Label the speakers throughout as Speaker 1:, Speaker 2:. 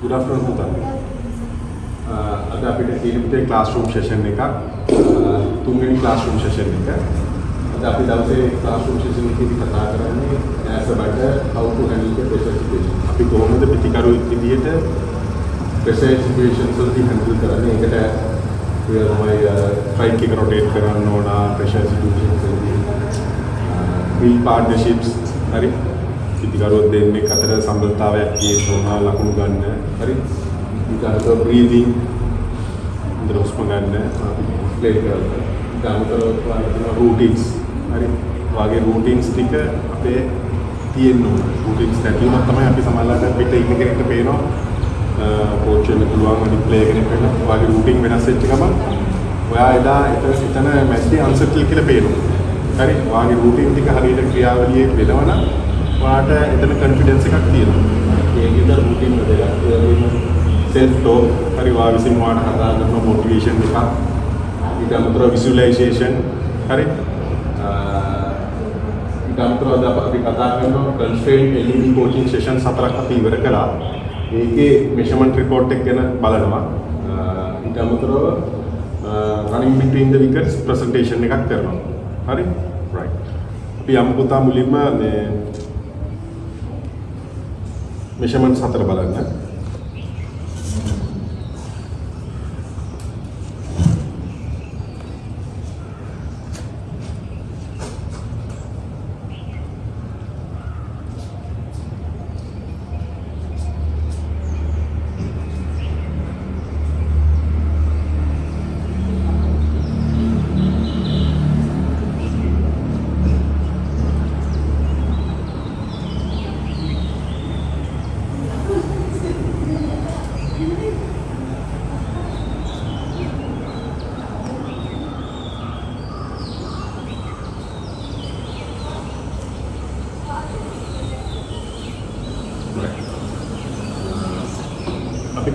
Speaker 1: Good afternoon පුතා. අද අපිට තියෙන classroom session එකක්. තුන්වෙනි classroom session එක. අද අපි දවසේ classroom session එකේදී කතා කරන්නේ as a writer how to handle the pressure situation. අපි කොහොමද පිටිකරුවෙක් විදියට pressure situations වලදී handle කරන්නේ? ඒකට තමයි trike එක rotate කරන්න ඕන pressure situations වලදී. wheel partnerships හරි පිටිකරුවෝ දෙන්නෙක් අතර සම්බන්ධතාවයක් තියෙන්න ඕන ලකුණු ගන්න හරි ඊට බ්‍රීතිං හොඳට හුස්ම ගන්න ප්ලේ කරලා ඊට රූටින්ස් හරි වාගේ රූටින්ස් ටික අපේ තියෙන්න ඕන රූටින්ස් නැතිවම තමයි අපි සමහරවිට පිට ඉන්න කෙනෙක්ට පේනවා කෝච් වෙන්න පුළුවන් අනිත් ප්ලේ කෙනෙක් වෙන්න වාගේ රූටින් වෙනස් වෙච්ච ගමන් ඔයා එදා එතන මැච් එක අන්සර්කිල් කියලා පේනවා හරි වාගේ රූටින් ටික හරියට ක්‍රියාවලියේ වෙනවනම් ඔයාට එතන කොන්ෆිඩන්ස් එකක් තියෙනවා. ඒකේද රූටින් එක දෙකක්. සෙල්ෆ් ටෝක් හරි වාවිසින් ඔයාට කතා කරන මොටිවේෂන් එකක්. ඊට අමතරව විසුවලයිසේෂන් හරි. ඊට අමතරව අපි කතා කරන කන්ස්ට්‍රේන්ට් LED coaching sessions 4ක් අපි ඉවර කළා. ඒකේ measurement report එක ගැන බලනවා. ඊට අමතරව running between the wickets presentation එකක් කරනවා. හරි? right. අපි යමු පුතා මුලින්ම මේ measurements 4 බලන්න.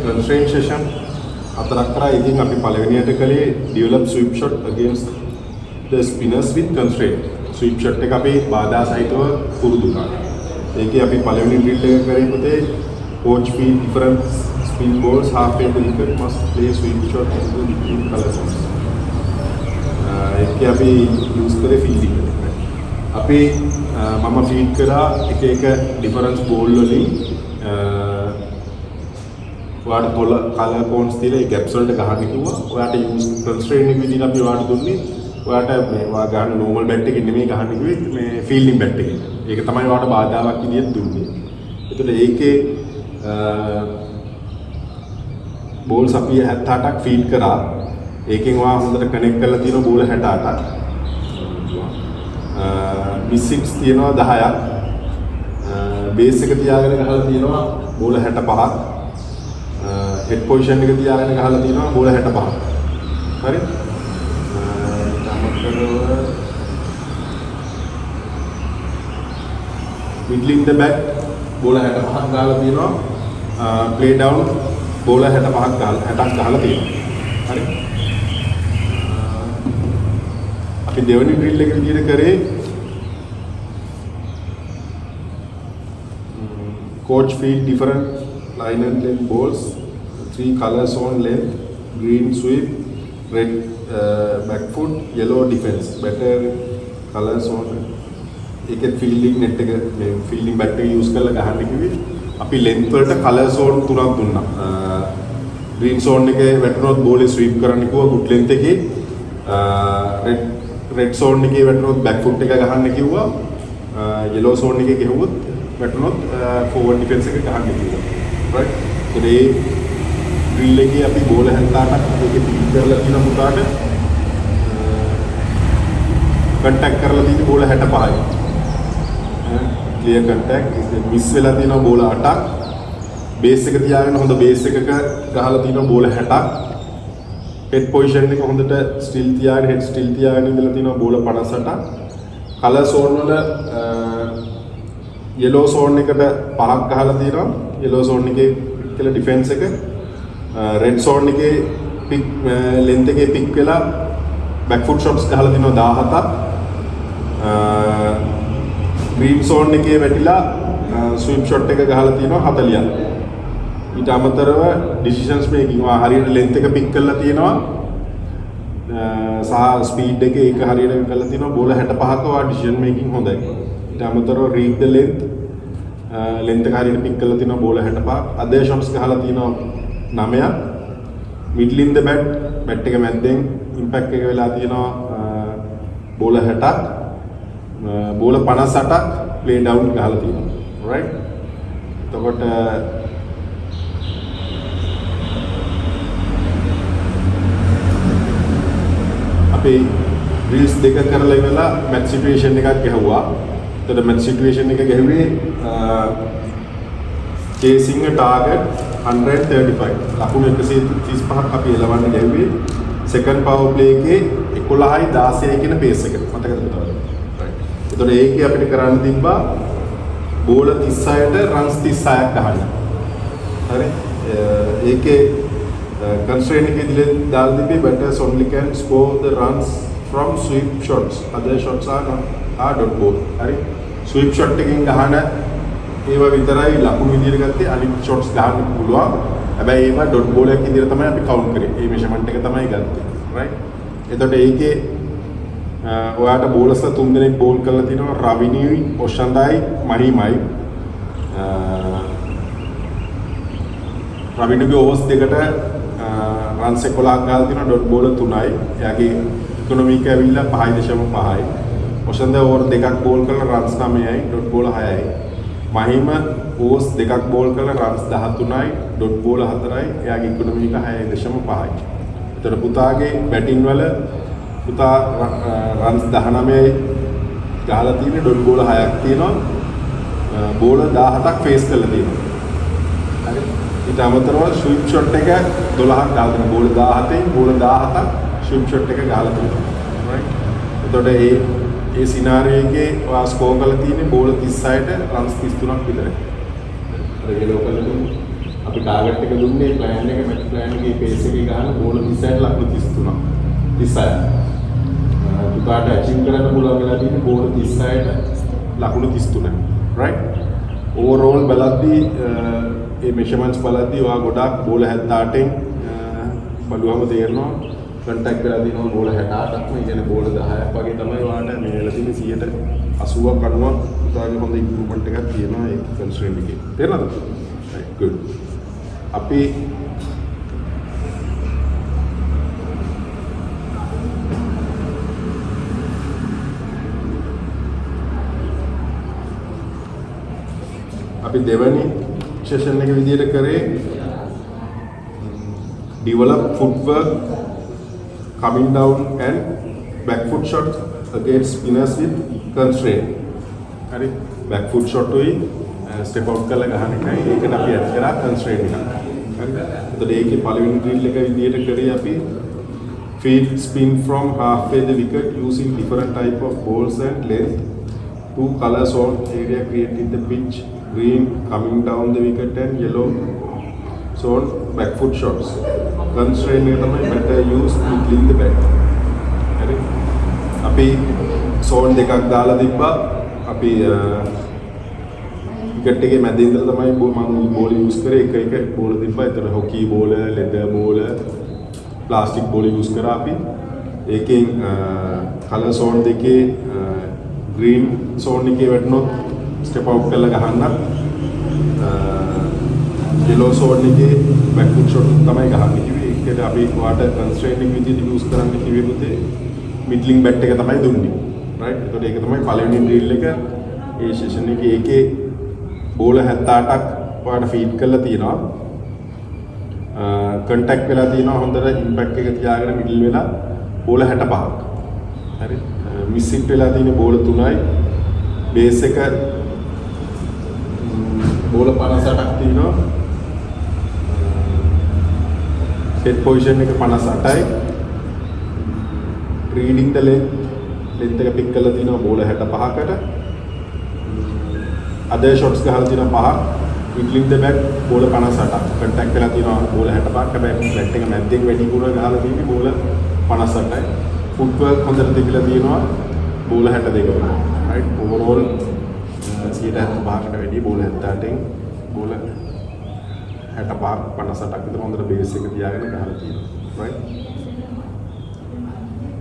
Speaker 1: Constraint session හතරක් කරා. ඉතින් අපි පළවෙනියට කළේ develop sweep shot against the spinners with constraint. sweep shot එක අපි බාධා සහිතව පුරුදු කරා. ඒකේ අපි පළවෙනි drill එක කරේ පුතේ coach feed different spin balls halfway the wicket must play sweep shot into the color zones. ඒකේ අපි use කරේ fielding එක. අපි මම feed කරා එක different ball වලින් ඔයාට පොළ කලර් කෝන්ස් තියලා ඒ ගැප්ස් වලට ගහන්න කිව්වා. ඔයාට යූස් කන්ස්ට්‍රේන්ට් එක විදිහට අපි ඔයාට දුන්නේ. ඔයාට මේ ඔයා ගන්න නෝමල් බැට් එකකින් නෙමෙයි ගහන්න කිව්වේ මේ ෆීල්ඩින් බැට් එකකින්. ඒක තමයි ඔයාට බාධාවක් විදිහට දුන්නේ. ඒතකොට ඒකේ බෝල්ස් අපි 78ක් ෆීඩ් කරා. ඒකෙන් ඔයා හොඳට කනෙක්ට් කරලා තියෙන බෝල් 68ක්. මිස් හිට්ස් තියෙනවා 10ක්. බේස් එක තියාගෙන ගහලා තියෙනවා බෝල් 65ක්. head position එක තියාගෙන ගහලා තියෙනවා බෝල 65ක්. හරි? middling the bat බෝල 65ක් ගහලා තියෙනවා. play down බෝල 65ක් ගහලා තියෙනවා. හරි? අපි දෙවෙනි drill එක විදිහට කරේ coach feed different line and length balls, 3 colors on length, green sweep, red back foot, yellow defense. Better colors on. ඒකේ fielding net එක මේ fielding bat එක use කරලා ගහන්න කිව්වේ. අපි length වලට colors on 3ක් දුන්නා. green zone එකේ වැටුනොත් ball එක sweep කරන්න කිව්වා good length එකේ. red zone එකේ වැටුනොත් back foot එක ගහන්න කිව්වා. yellow zone එකේ ගෙහුවොත් වැටුනොත් forward defense එක ගහන්න කිව්වා. right today drill එකේ අපි බෝල 68ක් ඒකේ ෆීඩ් කරලා තියෙන පුතාට contact කරලා තියෙන බෝල 65යි clear contact මිස් වෙලා තියෙන බෝල 8ක් බේස් එක තියාගෙන හොඳ බේස් එකක ගහලා තියෙන බෝල 60ක් head position එක හොඳට still තියාගෙන head still තියාගෙන ඉඳලා තියෙන බෝල 58ක් color zone වල yellow zone එකට 5ක් ගහලා තියෙනවා yellow zone එකේ කියලා defense එක red zone එකේ pick length එකේ pick වෙලා back foot shots ගහලා තිනවා 17ක් green zone එකේ වැටිලා sweep shot එක ගහලා තිනවා 40ක් ඊට අමතරව decisions making හරියට length එක pick කරලා තියෙනවා සහ speed එක ඒක හරියට කරලා තියෙනවා බෝල 65ක ඔයා decision making හොඳයි. ඊට අමතරව read the length එක හරියට pick කරලා තියෙනවා බෝල 65. other shots ගහලා තියෙනවා 9ක්. middle in the bat එක මැද්දෙන් impact එක වෙලා තියෙනවා බෝල 60ක්. බෝල 58ක් play down ගහලා තියෙනවා. right? එතකොට අපි රීල්ස් දෙක කරලා ඉවරලා මැච් සිටුේෂන් එකක් ගැහුවා. එතකොට මැච් සිටුේෂන් එක ගැහුවේ chasing a target 135 ලකුණු 135ක් අපි එලවන්න ගැහුවේ second power play එකේ 11යි 16යි කියන pace එක. මතකද පුතාලා? right. එතකොට ඒකේ අපිට කරන්න තිබ්බා බෝල 36ට runs 36ක් ගහන්න. හරි. ඒකේ constraint එකේ දාලා තිබ්බේ batters only can score the runs from sweep shots. Other shots are dot ball. හරි. sweep shot එකකින් ගහන ඒවා විතරයි ලකුණු විදියට ගත්තේ අනිත් shots ගහන්න පුළුවන්. හැබැයි ඒවා dot ball එකක් විදියට තමයි අපි count කරේ. මේ measurement එක තමයි ගත්තේ. right. එතකොට ඒකේ ඔයාට බෝලර්ස්ලා 3 දෙනෙක් බෝල් කරලා තිනවා රවිනියි, ඔෂන්දයි, මහිමයි. රවිනිගේ ඕවර්ස් දෙකට runs 11ක් ගහලා තිනවා ඩොට් බෝල 3යි. එයාගේ ඉකොනොමි එක ඇවිල්ලා 5.5යි. ඔෂන්ද ඕවර් දෙකක් බෝල් කරලා runs 9යි, ඩොට් බෝල 6යි. මහිම ඕවර්ස් දෙකක් බෝල් කරලා runs 13යි, ඩොට් බෝල 4යි. එයාගේ ඉකොනොමි එක 6.5යි. එතකොට පුතාගේ බැටින් වල පුතා runs 19යි ගහලා තියෙන්නේ ඩොට් බෝල 6ක් තියෙනවා. බෝල 17ක් ෆේස් කරලා තියෙනවා. හරි. ඊට අමතරව ස්විප් ෂොට් එක 12ක් ගහලා තියෙනවා. බෝල 17න් බෝල 17ක් ස්විප් ෂොට් එක ගහලා තියෙනවා. right. එතකොට ඒ සිනාරියෝ එකේ ඔයා ස්කෝර් කරලා තියෙන්නේ බෝල 36ට runs 33ක් විතරයි. හරි. ඒක ලෝකල් දුන්නේ. අපි ටාගට් එක දුන්නේ ප්ලෑන් එක මැච් ප්ලෑන් එකේ පේස් එකේ ගහන බෝල 36ට ලකුණු 33ක්. 36. පුතාට අචීව් කරන්න පුළුවන් වෙලා තියෙන්නේ බෝල 36ට ලකුණු 33යි. right. overall බලද්දී ඒ measurements බලද්දී ඔයා ගොඩාක් බෝල 78න් බලුවම තේරෙනවා contact කරලා දිනවා බෝල 68ක්ම කියන්නේ බෝල 10ක් වගේ තමයි ඔයාට මේ වෙලා තියෙන්නේ 80ක් 90ක් පුතාගේ හොඳ ඉම්ප්‍රූව්මන්ට් එකක් තියෙනවා ඒ constraint එකේ. තේරෙනවද? right. good. අපි දෙවැනි සෙෂන් එක විදියට කරේ develop footwork coming down and back foot shot against spinners with constraint. හරි. back foot shot උයි step out කරලා ගහන එකයි ඒකට අපි ඇඩ් කරා constraint එක. හරි. එතකොට ඒකේ පළවෙනි drill එක විදියට කරේ අපි feet spin from halfway the wicket using different type of balls and length. Two colors on area created the pitch. Green coming down the wicket and yellow zone back foot shots. Constraint එක තමයි better use middling the bat. හරි. අපි zone දෙකක් දාලා තිබ්බා. අපි wicket එකේ මැද ඉඳලා තමයි මම බෝල යූස් කරේ එක බෝල තිබ්බා. ඒතර හොකි බෝල, ලෙදර් බෝල, ප්ලාස්ටික් බෝල යූස් කරා අපි. ඒකෙන් කලර් zone දෙකේ green zone එකේ වැටුණොත් step out කරලා ගහන්නත් yellow zone එකේ back foot shot තමයි ගහන්න කිව්වේ. ඒකද අපි ඔයාලට constraint එක විදිහට use කරන්න කිව්වේ පුතේ middling bat එක තමයි දුන්නේ. right. ඒකට ඒක තමයි පළවෙනි drill එක. ඒ session එකේ ඒකේ බෝල 78ක් ඔයාලට feed කරලා තියෙනවා. contact වෙලා තියෙනවා හොඳට impact එක තියාගෙන middle වෙලා බෝල 65ක්. හරි. miss hit වෙලා තියෙන බෝල 3යි. base එක බෝල 58ක් තියෙනවා. set position එක 58යි. reading the length එක pick කරලා තියෙනවා බෝල 65කට. other shots ගහලා තියෙනවා 5ක්. middling the bat බෝල 58ක්. contact වෙලා තියෙනවා බෝල 65ක්. හැබැයි bat එක මැද්දෙන් වැඩි පුර ගහලා තියෙන්නේ බෝල 58යි. footwork හොඳට තිබිලා තියෙනවා බෝල 62කට. right. overall 75කට වැඩි බෝල 78න් බෝල 65 58ක් විතර හොඳට බේස් එක තියාගෙන ගහලා තියෙනවා. right?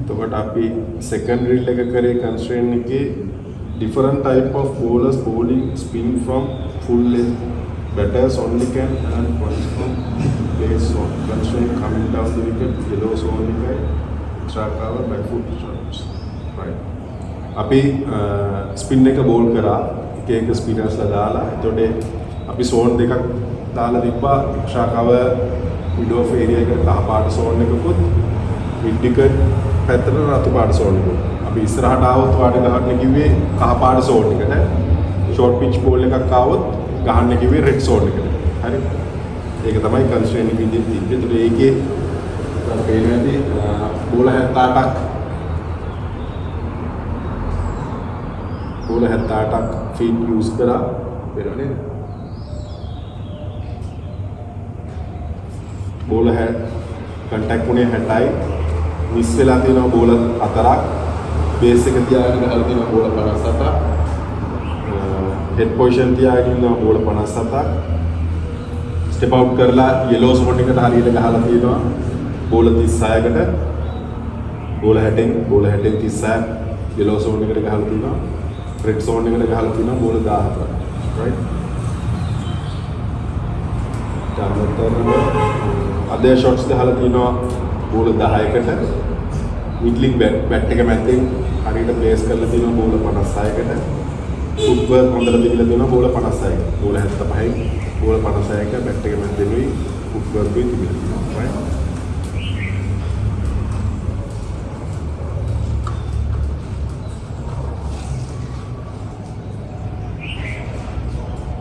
Speaker 1: එතකොට අපි second drill එක කරේ constraint එකේ different type of bowlers bowling spin from full length. Batters only can earn points from base zone. Constraint coming down the wicket, yellow zone wicket, extra cover, back foot shots. Right. අපි spin එක ball කරා එක එක ස්පිනර්ස්ලා දාලා එතකොට අපි zone දෙකක් දාලා තිබ්බා extra cover mid off area එකට කහ පාට සෝන් එකකුත් මිඩ් විකට් පැත්තට රතු පාට සෝන් එකකුත් අපි ඉස්සරහට ආවොත් වාට ගහන්න කිව්වේ කහ පාට සෝන් එකට ෂෝට් පිච් බෝල් එකක් ආවොත් ගහන්න කිව්වේ රෙඩ් සෝන් එකට හරි ඒක තමයි කන්ස්ට්‍රේන් එක විදිහට තිබ්බේ එතකොට ඒකේ පේන ඇති බෝල 78ක් බෝල 78ක් ෆීඩ් යූස් කරා වෙනවා නේද බෝල කන්ටැක්ට් උනේ 60යි මිස් වෙලා තියෙනවා බෝල 4ක් බේස් එක තියාගෙන ගහලා තියෙනවා බෝල 57ක් හෙඩ් පොසිෂන් තියාගෙන ඉන්නවා බෝල 57ක් ස්ටෙප් අවුට් කරලා යෙලෝ සෝන් එකට හරියට ගහලා තියෙනවා බෝල 36කට බෝල 60න් 36 යෙලෝ සෝන් එකට ගහලා තියෙනවා රෙඩ් සෝන් එකට ගහලා තියෙනවා බෝල 14 right අද ෂොට්ස් ගහලා තියෙනවා බෝල 10කට මිඩ්ලින් බැට් එක මැද්දෙන් හරියට ප්ලේස් කරලා තියෙනවා බෝල 56කට ෆුට් වර්ක් හොඳට තිබිලා තියෙනවා බෝල 56ක බෝල 75යි බෝල 56ක බැට් එක මැද්දෙනුයි ෆුට් වර්ක් වෙයි තිබිලා තියෙනවා right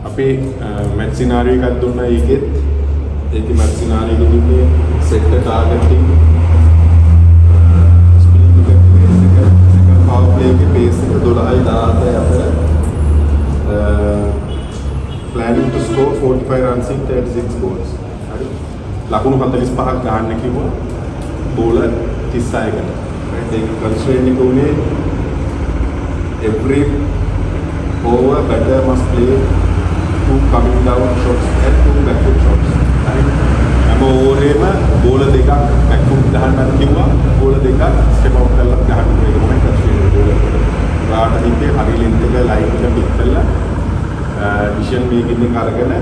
Speaker 1: අපි මැච් සිනාරියෝ එකක් දුන්නා ඒකෙත් ඒකේ මැච් සිනාරියෝ එක දුන්නේ සෙට් ටාගටින් ස්පීඩ් එක පවර් ප්ලේ එකේ පේස් එක 12යි 17යි අතර planning to score 45 runs in 36 balls හරි ලකුණු 45ක් ගන්න කිව්වා බෝල 36කට right ඒක කන්ස්ට්‍රේන්ට් එක උනේ every over batter must play 2 coming down shots and 2 back foot shots. Right? හැම ඕවරේම බෝල දෙකක් back foot ගහන්නත් කිව්වා. බෝල දෙකක් step out කරලා ගහන්න මේක තමයි කන්ස්ට්‍රේන්ට් බෝල එකට. රාට හිතේ හරි length එක line එක පික් කරලා decision making එක අරගෙන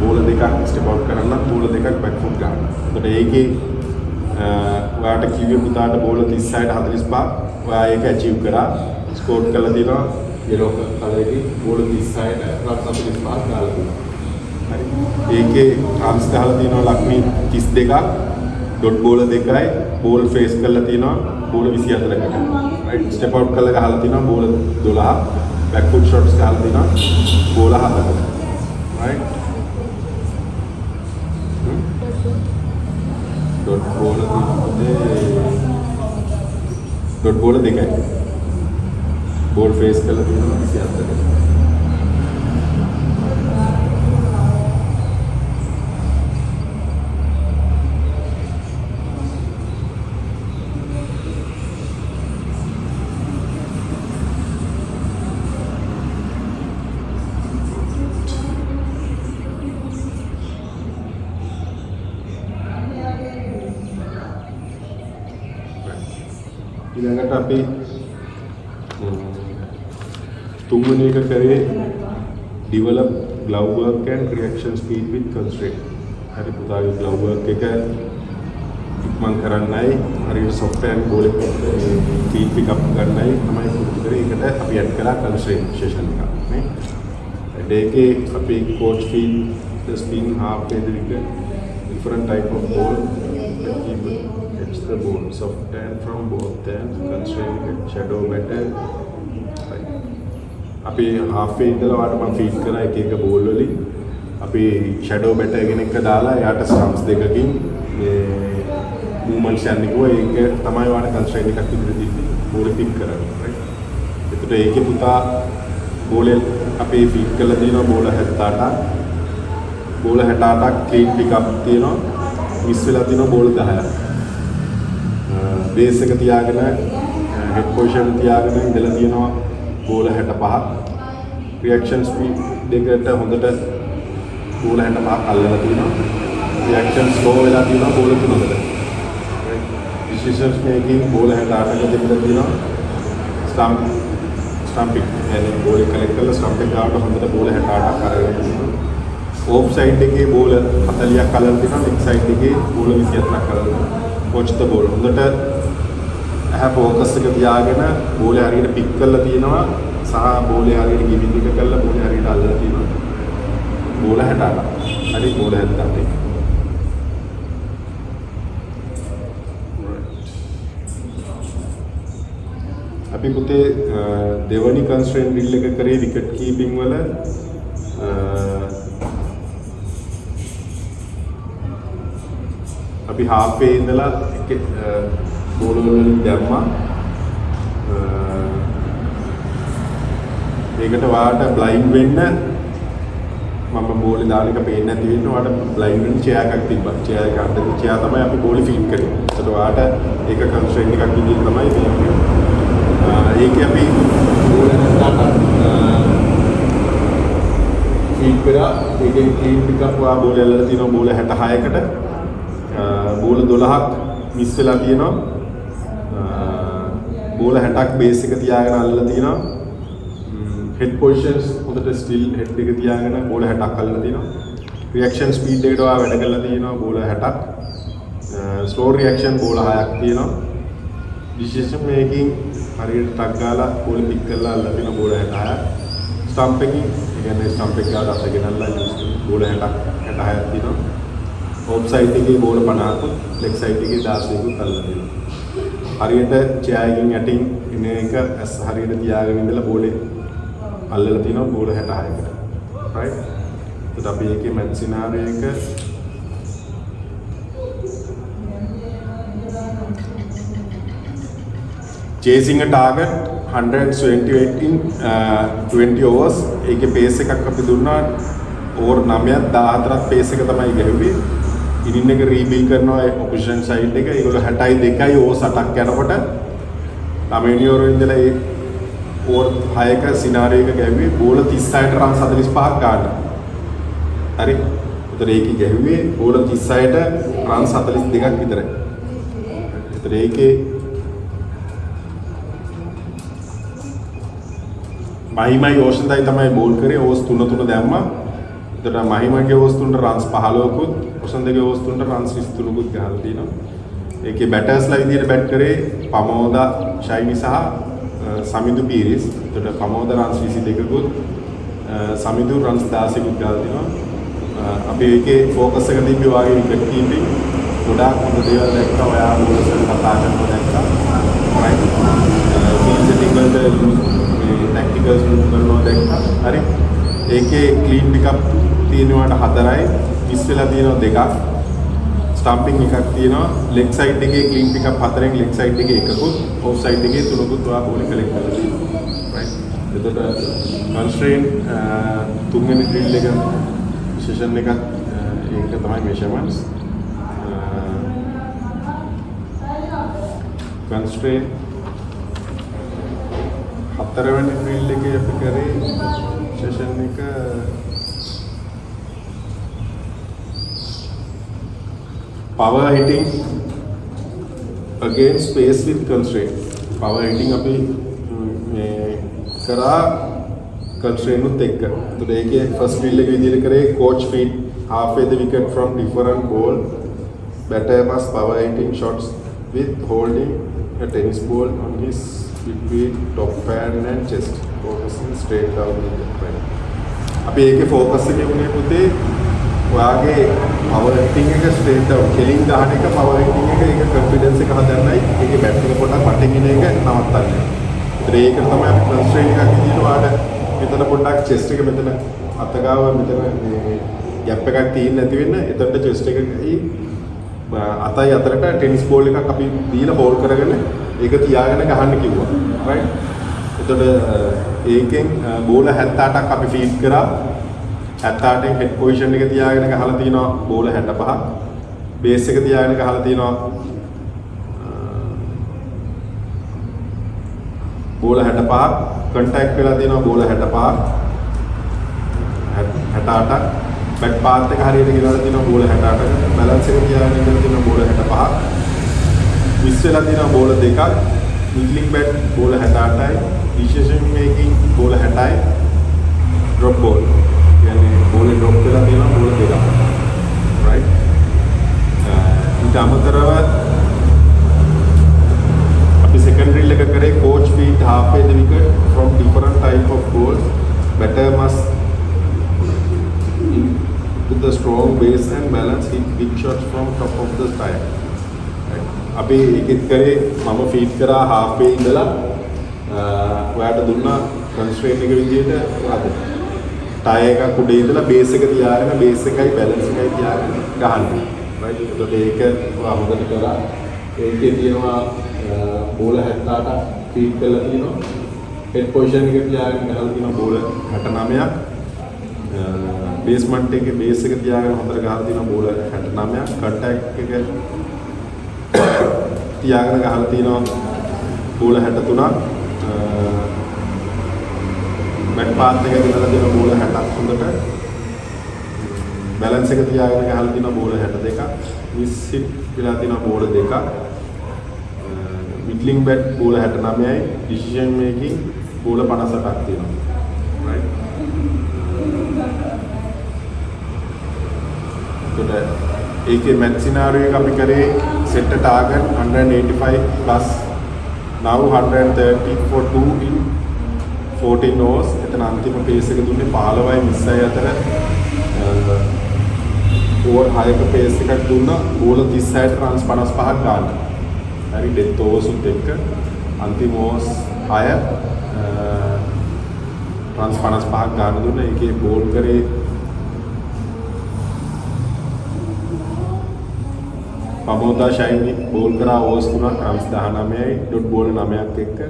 Speaker 1: බෝල දෙකක් step out කරන්නත් බෝල දෙකක් back foot ගන්න. එතකොට ඒකේ ඔයාට කිව්වේ පුතාට බෝල 36ට 45 ඔයා ඒක achieve කරා. ස්කෝර් කරලා දෙනවා යෙලෝ කලර් එකේ බෝල 36ට රන් 45ක් දාලා තියෙනවා. හරි. ඒකේ රන්ස් ගහලා තියෙනවා ලක්මී 32ක්, ඩොට් බෝල 2යි, බෝල් ෆේස් කරලා තියෙනවා බෝල 24කට. රයිට් ස්ටෙප් අවුට් කරලා ගහලා තියෙනවා බෝල 12ක්, බෑක් ෆුට් ෂොට්ස් ගහලා තියෙනවා බෝල 7කට. රයිට්. ඩොට් බෝල ඩොට් බෝල 2යි. බෝල් ෆේස් කරලා තියෙනවා 27කට. ඊළඟට අපි තුන්වෙනි එක කරේ develop glove work and reaction speed with constraint. හරි පුතාගේ glove work එක ඉක්මන් කරන්නයි හරියට soft hand ball එක speed pick up ගන්නයි තමයි පුරුදු කරේ. ඒකට අපි add කරා constraint session එකක් නේ. ඒකේ අපි coach feed the spin half the wicket different type of ball hits the ball soft hand from both ends constraint shadow batter අපි half fade දාලා වාට මම feed කරා එක එක බෝල් වලින් අපි shadow batter කෙනෙක් දාලා එයාට stumps දෙකකින් මේ movements යන්නේ කොහේ ඒක තමයි වාට constraint එකක් විදිහට දෙන්නේ බෝල් pick කරන්නේ right එතකොට ඒකේ පුතා බෝලෙන් අපි feed කරලා දිනවා බෝල 78ක් බෝල 68ක් clean pick up තියෙනවා miss වෙලා තියෙනවා බෝල 10ක් බේස් එක තියාගෙන head position තියාගෙන ඉඳලා තියෙනවා බෝල 65ක් රියැක්ෂන් ස්පීඩ් දෙකට හොඳට බෝල 65ක් අල්ලලා තියෙනවා. රියැක්ෂන් ස්ලෝ වෙලා තියෙනවා බෝල 3කට. decisions making බෝල 68ක තිබිලා තියෙනවා. ස්ටම්පින් يعني බෝල් එක කලෙක්ට් කරලා ස්ටම්ප් එක ගාවට හොඳට බෝල 68ක් අරගෙන තියෙනවා. ඕෆ් සයිඩ් එකේ බෝල 40ක් අල්ලලා තියෙනවා. නෙක් සයිඩ් එකේ බෝල 24ක් අල්ලලා තියෙනවා. වොච් ද බෝල් හොඳට ඇහැ ફોකස් එක තියාගෙන බෝලේ හරියට පික් කරලා තියෙනවා සහ බෝලේ හරියට ගිවින් එක කරලා බෝලේ හරියට අල්ලලා තියෙනවා. බෝල 68. හරි බෝල 78. අපි පුතේ දෙවනි කන්ස්ට්‍රේන්ට් ඩ්‍රිල් එක කරේ විකට් කීපින් වල අපි හාෆ් වේ ඉඳලා බෝල වලින් දැම්මා. ඒකට වාට බ්ලයින්ඩ් වෙන්න මම බෝලේ දාන එක පේන්නේ නැති වෙන්න වාට බ්ලයින්ඩ් වෙන්න චෙයාර් එකක් තිබ්බා. චෙයාර් එක අතේ චෙයාර් තමයි අපි බෝලේ ෆීඩ් කරේ. ඒකට වාට ඒක කන්ස්ට්‍රේන්ට් එකක් විදිහට තමයි මේ ඒක අපි බෝලේ ෆීඩ් කරා. ඒකෙන් ක්ලීන් පිකප් වා බෝලේ අල්ලලා තියෙනවා බෝල 66කට. බෝල 12ක් මිස් වෙලා තියෙනවා. බෝල 60ක් බේස් එක තියාගෙන අල්ලලා තියෙනවා. හෙඩ් පොසිෂන්ස් හොඳට ස්ටිල් හෙඩ් එක තියාගෙන බෝල 60ක් අල්ලලා තියෙනවා. රියැක්ෂන් ස්පීඩ් එකට වැඩ කරලා තියෙනවා බෝල 60ක්. ස්ලෝ රියැක්ෂන් බෝල 6ක් තියෙනවා. ඩිසිෂන් මේකින් හරියට ටක් ගාලා බෝල පික් කරලා අල්ලලා තියෙන බෝල 66ක්. ස්ටම්ප් එකකින් කියන්නේ ස්ටම්ප් එක ගාලා අතගෙන අල්ලලා බෝල 60ක් 66ක් තියෙනවා. ඕෆ් සයිඩ් එකේ බෝල 50ක් ලෙග් සයිඩ් එකේ 16කුත් අල්ලලා තියෙනවා. හරියට චෙයාර් එකකින් යටින් ඉන එක හරියට තියාගෙන ඉඳලා බෝලේ අල්ලලා තියෙනවා බෝල 66කට. right? එතකොට අපි ඒකේ මැච් සිනාරියෝ එක chasing a target 128 in 20 overs. ඒකේ pace එකක් අපි දුන්නා over 9ක් 14ක් pace එක තමයි ගැහුවේ. ඉනින් එක රීබිල් කරනවා ඔපොසිෂන් සයිඩ් එක. ඒගොල්ලෝ 62යි ඕවර් 8ක් යනකොට 9 ඕවර් ඉඳලා ඒ ඕවර් 6ක සිනාරියෝ එක ගැහුවේ බෝල 36ට රන් 45ක් ගන්න. හරි. ඒතර ඒකේ ගැහුවේ බෝල 36ට රන් 42ක් විතරයි. ඒතර ඒකේ මහිමයි ඕෂන්දයි තමයි බෝල් කරේ ඕවර්ස් 3 දැම්මා. එතකොට මහිමගේ ඕවර්ස් 3ට රන්ස් 15කුත් ඕෂන්දගේ ඕවර්ස් 3ට රන්ස් 23කුත් ගහලා තිනවා. ඒකේ බැටර්ස්ලා විදියට බැට් කරේ පමෝදා ෂයිනි සහ සමිඳු පීරිස්. එතකොට පමෝදා රන්ස් 22කුත් සමිඳු රන්ස් 16කුත් ගහලා තිනවා. අපි ඒකේ ફોකස් එක තිබ්බේ වාගේ විකට් කීපින් ගොඩාක් හොඳ දේවල් දැක්කා. ඔයා බෝලර්ස් කතා කරනවා දැක්කා. රයිට්. ෆීල්ඩ් සෙටින්ග් වලට ටැක්ටිකල්ස් මූව් කරනවා දැක්කා. හරි. ඒකේ ක්ලීන් පිකප් තියෙනවාට 4යි, මිස් වෙලා තියෙනවා 2ක්. ස්ටම්පින් එකක් තියෙනවා. ලෙග් සයිඩ් එකේ ක්ලීන් පිකප් 4න් ලෙග් සයිඩ් එකේ එකකුත්, ඕෆ් සයිඩ් එකේ 3කුත් ඔයා බෝලේ කලෙක්ට් කරලා තියෙනවා. රයිට්. එතකොට කන්ස්ට්‍රේන්ට් තුන්වෙනි ඩ්‍රිල් එක සෙෂන් එකක් ඒක තමයි මෙෂර්මන්ට්ස්. කන්ස්ට්‍රේන්ට් හතරවෙනි ඩ්‍රිල් එකේ අපි කරේ සෙෂන් එක power hitting against space with constraint. Power hitting අපි මේ කරා constraint උත් එක්ක. ඒතකොට ඒකේ first drill එක විදිහට කරේ coach feed halfway the wicket from different ball, batter pass power hitting shots with holding a tennis ball on his between top pad and chest, focusing straight down in the front. අපි ඒකේ focus එක උනේ පුතේ ඔයාගේ power hitting එක straight down කෙලින් ගහන එක power hitting එක ඒක confidence එක හදන්නයි ඒකේ bat එක පොඩ්ඩක් වටින් එන එක නවත්තන්න. ඒතර ඒක තමයි අපි constraint එකක් විදිහට ඔයාලට මෙතන පොඩ්ඩක් chest එක මෙතන අතගාව මෙතන මේ gap එකක් තියෙන්නේ නැති වෙන්න එතනට chest එකයි අතයි අතරට ටෙනිස් බෝල් එකක් අපි දීලා හෝල්ඩ් කරගෙන ඒක තියාගෙන ගහන්න කිව්වා. රයිට්. එතකොට ඒකෙන් බෝල 78ක් අපි ෆීඩ් කරා. 78න් හෙඩ් පොසිෂන් එක තියාගෙන ගහලා තිනවා බෝල 65ක්. බේස් එක තියාගෙන ගහලා තිනවා බෝල 65ක්. කන්ටැක්ට් වෙලා තිනවා බෝල 65ක්. 68ක්. බැක් පාත් එක හරියට ගෙනලා තියෙනවා බෝල 68ක. බැලන්ස් එක තියාගෙන ඉඳලා තියෙනවා බෝල 65ක්. මිස් වෙලා තියෙනවා බෝල 2ක්. මිඩ්ලින් බැට් බෝල 68යි. ඩිසිෂන් මේකින් බෝල 60යි. Drop ball. කියන්නේ බෝලේ ඩ්‍රොප් වෙලා තියෙනවා බෝල 2ක්. right? ඊට අමතරව අපි secondary එක කරේ coach feed halfway the wicket from different type of balls. Batter must with the strong base and balance hit big shots from top of the style. අපි ඒකෙත් කරේ මම ෆීඩ් කරා halfway ඉඳලා ඔයාට දුන්නා constraint එක විදිහට අද ටයර් එකක් උඩේ ඉඳලා බේස් එක තියාගෙන බේස් එකයි බැලන්ස් එකයි තියාගෙන ගහන්න. right? ඒකට ඒක ඔයා හොඳට කරා. ඒකේ තියෙනවා බෝල 68ක් ෆීඩ් කරලා තියෙනවා. හෙඩ් පොසිෂන් එක තියාගෙන ගහලා තියෙනවා බෝල 69ක්. බේස්මන්ට් එකේ බේස් එක තියාගෙන හොඳට ගහලා තියෙනවා බෝල 69ක්. කන්ටැක්ට් එක තියාගෙන ගහලා තියෙනවා බෝල 63ක්. බැක් පාත් එක ගෙනලා දෙන බෝල 60ක් හොඳට. බැලන්ස් එක තියාගෙන ගහලා තියෙනවා බෝල 62ක්. මිස් හිට් වෙලා තියෙනවා බෝල 2ක්. මිඩ්ලින් බැට් බෝල 69යි. ඩිසිෂන් මේකින් බෝල 58ක් තියෙනවා. right? ඒකේ මැච් සිනාරියෝ එක අපි කරේ set a target 185 plus now 130 for 2 in 14 overs. එතන අන්තිම පේස් එක දුන්නේ 15යි 20යි අතර ඕවර් 6ක පේස් එකක් දුන්නා. බෝල 36ට රන්ස් 55ක් ගන්න. හරි ඩෙත් ඕවර්ස් උත් එක්ක අන්තිම ඕවර්ස් 6 රන්ස් 55ක් ගන්න දුන්නා. ඒකේ බෝල් කරේ පමෝදා ෂයිනි බෝල් කරා ඕවර්ස් 3ක් රන්ස් 19යි ඩොට් බෝල් 9ක් එක්ක.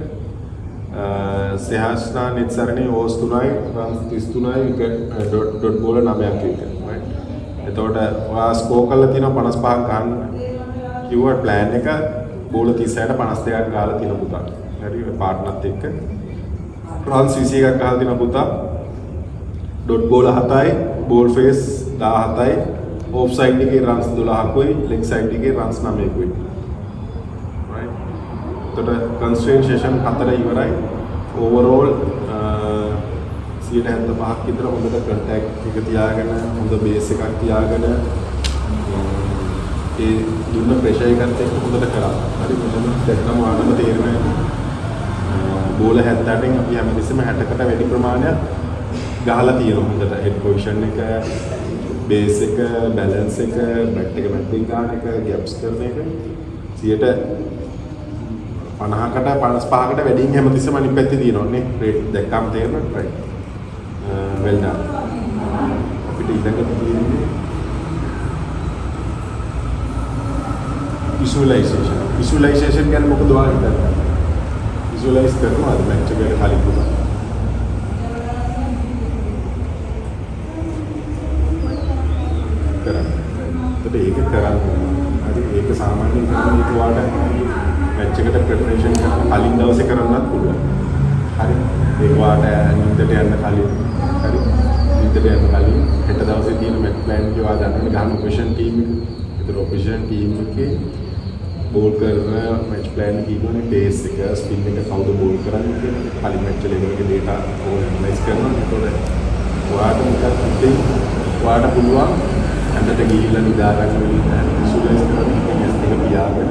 Speaker 1: සෙහස්නා නිත්සරණී ඕවර්ස් 3යි රන්ස් 33යි විකට් ඩොට් බෝල් 9ක් එක්ක. right? එතකොට ඔයා ස්කෝර් කරලා තියෙනවා 55ක් ගන්න. කිව්වා ප්ලෑන් එක බෝල 36ට 52ක් ගහලා තියෙන පුතා. හරි ඔය පාර්ට්නර්ත් එක්ක. රන්ස් 21ක් ගහලා තියෙන පුතා. ඩොට් බෝල් 7යි බෝල් ෆේස් 17යි. ऑफ साइड के रन्स 12කුයි लेग साइड के रन्स 9කුයි. right? तो कंस्ट्रेंट सेशन 4 ඉවරයි. ඕවරෝල් 75ක් විතර හොඳට කන්ටැක්ට් එක තියාගෙන හොඳ බේස් එකක් තියාගෙන ඒ දුන්න ප්‍රෙෂර් එකත් එක්ක හොඳට කරා. හරි මෙතන දැක්කම ආනම තේරෙනවා. බෝල 78න් අපි හැමතිස්සෙම 60කට වැඩි ප්‍රමාණයක් ගහලා තියෙනවා. හොඳට හෙඩ් පොසිෂන් එක බේස් එක බැලන්ස් එක බැට් එක මැටින් ගන්න එක ගැප්ස් කරන එක 50කට 55කට වැඩියෙන් හැමතිස්සෙම අනිත් පැත්තේ තියෙනවා නේ. රේට් දැක්කම තේරෙනවා. right? well done. අපිට ඊළඟට තියෙන්නේ visualization කියන්නේ මොකද ඔයා හිතන්නේ? visualize කරනවාද මැච් එකට කලින් පුතා? කරන්නේ. ඒක කරන්න. හරි ඒක සාමාන්‍යයෙන් කරන්නේ ඒක වාට මැච් එකට ප්‍රෙපරේෂන් කරන කලින් දවසේ කරන්නත් පුළුවන්. හරි. ඒක වාට නින්දට යන්න කලින්. හරි. නින්දට යන්න කලින් හෙට දවසේ තියෙන මැච් ප්ලෑන් එක වා ගන්න ගහන ඔපෙෂන් ටීම් එක. ඒතර ඔපෙෂන් ටීම් එකේ බෝල් කරන මැච් ප්ලෑන් එක ඉන්නනේ බේස් එක ස්පින් එක කවුද බෝල් කරන්නේ කියලා. කලින් මැච් ලෙවල් එකේ data ඕනලයිස් කරනවා. ඒතකොට වාට මුලින් වාට පුළුවන් අන්දට ගිහිල්ලා නිදාගන්න විශ්ලේෂ කරන්න කෙනෙක් එක පියාගෙන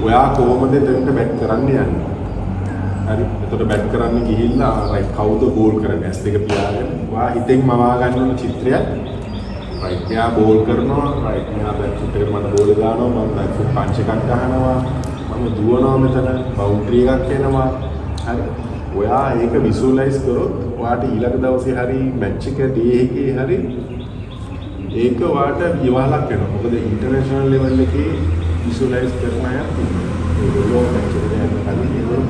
Speaker 1: ඔයා කොහොමද එතනට බැට් කරන්න යන්නේ? හරි. එතකොට බැට් කරන්න ගිහිල්ලා රයිට් කවුද බෝල් කරන්නේ? S2 පියාගෙන ඔයා හිතෙන් මවා ගන්න ඕන චිත්‍රයක්. රයිට් මෙයා බෝල් කරනවා. රයිට් මෙයා බැට් ෆුට් එකට මට බෝල් දානවා. මම බැට් ෆුට් පන්ච් එකක් ගහනවා. මම දුවනවා මෙතන බවුන්ඩරි එකක් එනවා. හරි. ඔයා ඒක විසුවලයිස් කරොත් ඔයාට ඊළඟ දවසේ හරි මැච් එක ඩේ එකේ හරි ඒක වාට විවාහලක් වෙනවා. මොකද ඉන්ටර්නැෂනල් ලෙවල් එකේ විසුවලයිස් කරන අය ඒගොල්ලෝ මැච් එකට යන කලින් ඒගොල්ලෝ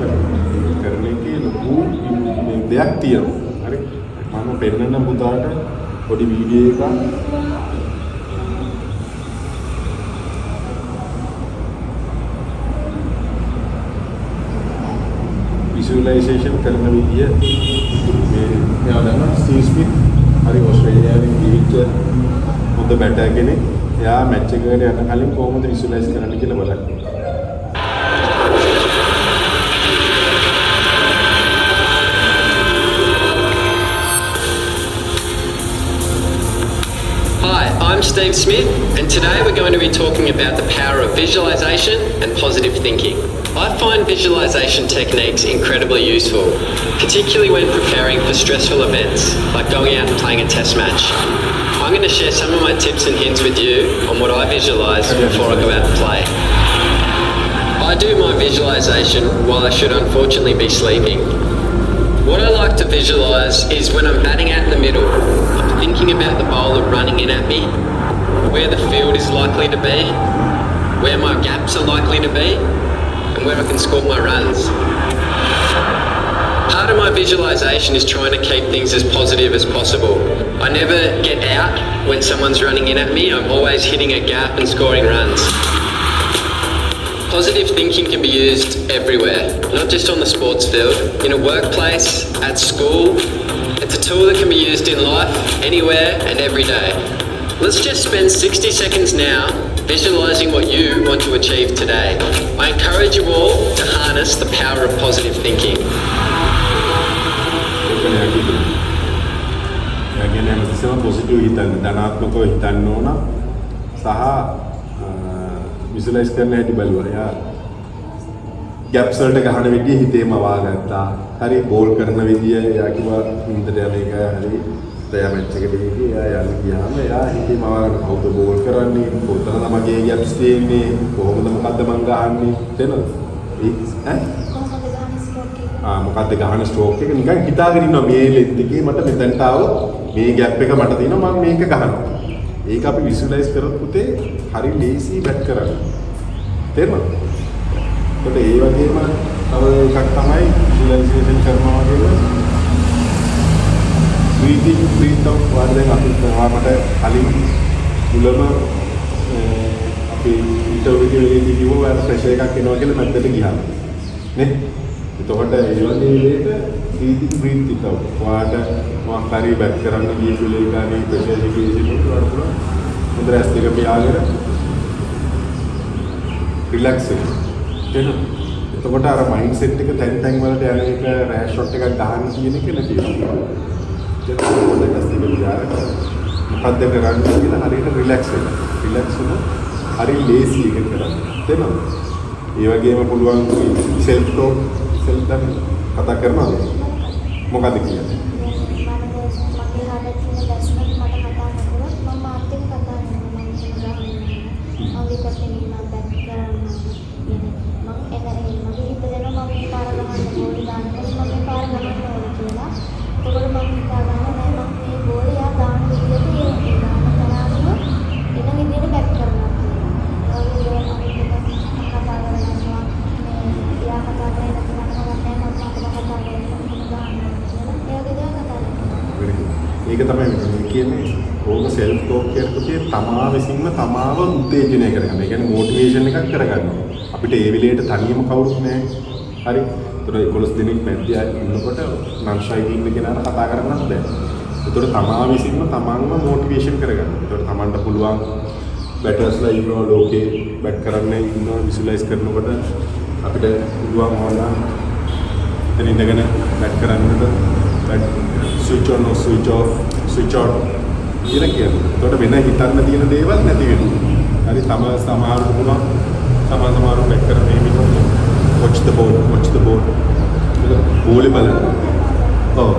Speaker 1: කරන එකේ ලොකු දෙයක් තියෙනවා. හරි. මම පෙන්නන පුතාට පොඩි වීඩියෝ එකක් විසුවලයිසේෂන් කරන විදිය මේ මෙයා දන්නවා ස්ටීව් ස්මිත් හරි ඕස්ට්‍රේලියාවේ ගිහිච්ච හොඳ බැටර් කෙනෙක්. එයා මැච් එකකට යන කලින් කොහොමද විසුවලයිස් කරන්න කියලා බලන්න.
Speaker 2: Hi, I'm Steve Smith, and today we're going to be talking about the power of visualisation and positive thinking. I find visualisation techniques incredibly useful, particularly when preparing for stressful events, like going out and playing a test match. I'm going to share some of my tips and hints with you on what I visualise before I go out and play. I do my visualisation while I should unfortunately be sleeping. What I like to visualise is when I'm batting out in the middle, I'm thinking about the bowler running in at me, where the field is likely to be, where my gaps are likely to be, and where I can score my runs. Part of my visualisation is trying to keep things as positive as possible. I never get out when someone's running in at me, I'm always hitting a gap and scoring runs. Positive thinking can be used everywhere, not just on the sports field, in a workplace, at school. It's a tool that can be used in life, anywhere and every day. Let's just spend 60 seconds now visualising what you want to achieve today. I encourage you all to harness the power of positive thinking.
Speaker 1: ගැන හැමතිස්සෙම positive හිතන්න, ධනාත්මකව හිතන්න ඕන සහ visualise කරන්න හැටි බලුවා. එයා gaps වලට ගහන විදිය හිතේම වාගත්තා. හරි බෝල් කරන විදිය එයා කිව්වා හින්දට යන එක හරි එයා මැච් එකට ගිහින් එයා යන්න ගියාම එයා හිතේම වාගන කවුද බෝල් කරන්නේ, කොතනද මගේ ගැප්ස් තියෙන්නේ, කොහොමද මොකද්ද මං ගහන්නේ තේනද? මොකක්ද ගහන ස්ට්‍රෝක් එක නිකන් හිතාගෙන ඉන්නවා මේ ලෙන්ත් එකේ මට මෙතනට ආවොත් මේ ગેප් එක මට තියෙනවා මම මේක ගහනවා. ඒක අපි විසුවලයිස් කරොත් පුතේ හරි ලේසි බැට් කරන්න. තේරුණාද? ඒකට ඒ වගේම තව එකක් තමයි විසුවලයිසේෂන් කරනවා වගේම breathing breathe out වගේ අපි මට කලින් මුලම අපි ඉන්ටර්වියු එකේදී කිව්වා ඔයාලා ප්‍රෙෂර් එකක් එනවා කියලා මැද්දට ගියාම නේ එතකොට ඒ වගේ වෙලෙක breathing breathe it out. වාට මොකක් හරි බැක් කරන්න ගිය වෙලේකාරී ප්‍රෙෂර් එකේ ඉඳලා වාට පුළුවන් හොඳ රැස් දෙක පියාගෙන රිලැක්ස් වෙන්න. එතකොට අර මයින්ඩ් සෙට් එක තැන් වලට යන එක රෑෂ් ෂොට් එකක් ගහන්න කියන එක නැති වෙනවා. ඒක පොඩ්ඩක් රැස් දෙක පියාගෙන මොකද්ද කරන්නේ කියලා හරියට රිලැක්ස් වෙන්න. රිලැක්ස් වුණොත් හරි ලේසි එක කරන්න. තේරෙනවද? ඒ වගේම පුළුවන් සෙල්ෆ් ටෝක් සෙල්ෆ් දැන් කතා කරනවාද? මොකද්ද කියන්නේ? ඒක තමයි මේ කියන්නේ ඕක සෙල්ෆ් ටෝක් කියනකොට තමා විසින්ම තමාව උත්තේජනය කරගන්න. ඒ කියන්නේ මොටිවේෂන් එකක් කරගන්න. අපිට ඒ වෙලේට තනියම කවුරුත් නැහැ. හරි. ඒතර 11 දිනක් මැද්දේ ඉන්නකොට නම් ෂයිට් ඉන්න කෙනාට කතා කරන්නත් බැහැ. ඒතර තමා විසින්ම තමන්ව මොටිවේෂන් කරගන්න. ඒතර තමන්ට පුළුවන් බැටර්ස්ලා ඉන්නවා ලෝකේ බැට් කරන්න ඉන්නවා විසුවලයිස් කරනකොට අපිට පුළුවන් වුණා එතන ඉඳගෙන බැට් කරන්නට bat switch on or switch off switch out කියලා කියනවා. ඒකට වෙන හිතන්න තියෙන දේවල් නැති වෙනවා. හරි සමහරට පුළුවන් සමහරව බැක් කරන්නේ මේක watch the ball බෝලේ බලන්න. ඔව්.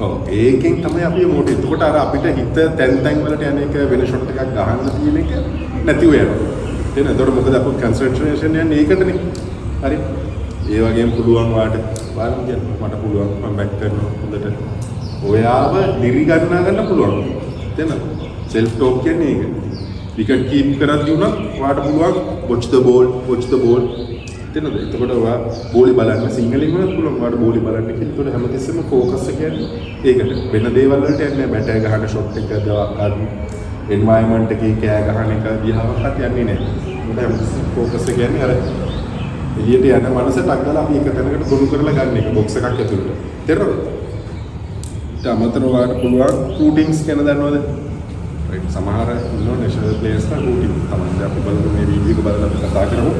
Speaker 1: ඔව් ඒකෙන් තමයි අපි මොකද එතකොට අර අපිට හිත තැන් වලට යන එක වෙන ෂොට් එකක් ගහන්න තියෙන එක නැතිව යනවා. තේරෙනවද? ඒතකොට මොකද අපේ කන්සන්ට්‍රේෂන් යන්නේ ඒකටනේ. හරි. ඒ වගේම පුළුවන් වාට බලන්න කියන්න මට පුළුවන් මම බැක් කරනවා හොඳට. ඔයාව නිරි ගන්න පුළුවන්. තේරෙනවද? සෙල්ෆ් ටෝක් කියන්නේ ඒක. විකට් කීප් කරද්දී උනත් වාට පුළුවන් watch the ball. තේරෙනවද? එතකොට ඔයා බෝලි බලන්න සිංහලෙන් වුණත් පුළුවන් වාට බෝලි බලන්න කියලා. ඒතකොට හැමතිස්සෙම ફોකස් එක කියන්නේ ඒකට. වෙන දේවල් වලට යන්නේ නැහැ. බැටර් ගහන ෂොට් එක දාන්න එන්වයරන්මන්ට් එකේ කෑ ගහන එක දිහාවත් යන්නේ නැහැ. මොකද හැමතිස්සෙම ફોකස් එක කියන්නේ අර එළියට යන මනස ටක් ගාලා අපි එක තැනකට ගොනු කරලා ගන්න එක බොක්ස් එකක් ඇතුළට. තේරෙනවද? ඊට අමතරව ඔයාලට පුළුවන් රූටින්ස් ගැන දන්නවද? රයිට් සමහර ඉන්නෝ නැෂනල් ප්ලේයර්ස්ලා රූටින් තමයි. අපි බලමු මේ වීඩියෝ එක බලලා අපි කතා කරමු.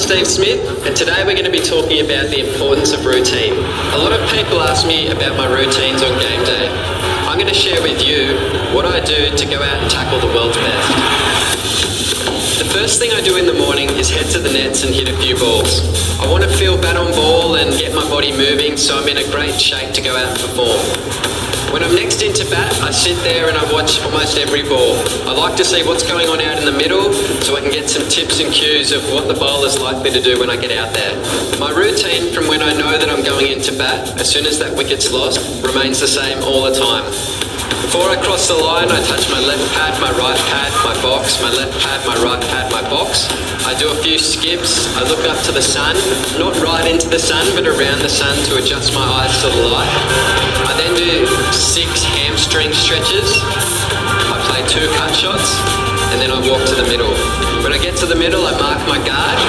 Speaker 2: Steve Smith, and today we're going to be talking about the importance of routine. A lot of people ask me about my routines on game day. I'm going to share with you what I do to go out and tackle the world's best. The first thing I do in the morning is head to the nets and hit a few balls. I want to feel bat on ball and get my body moving so I'm in a great shape to go out and perform. When I'm next into bat, I sit there and I watch almost every ball. I like to see what's going on out in the middle so I can get some tips and cues of what the bowler's likely to do when I get out there. My routine from when I know that I'm going into bat, as soon as that wicket's lost, remains the same all the time. Before I cross the line, I touch my left pad, my right pad, my box, my left pad, my right pad, my box. I do a few skips, I look up to the sun, not right into the sun, but around the sun to adjust my eyes to the light. I then do 6 hamstring stretches. I play 2 cut shots, and then I walk to the middle. When I get to the middle, I mark my guard.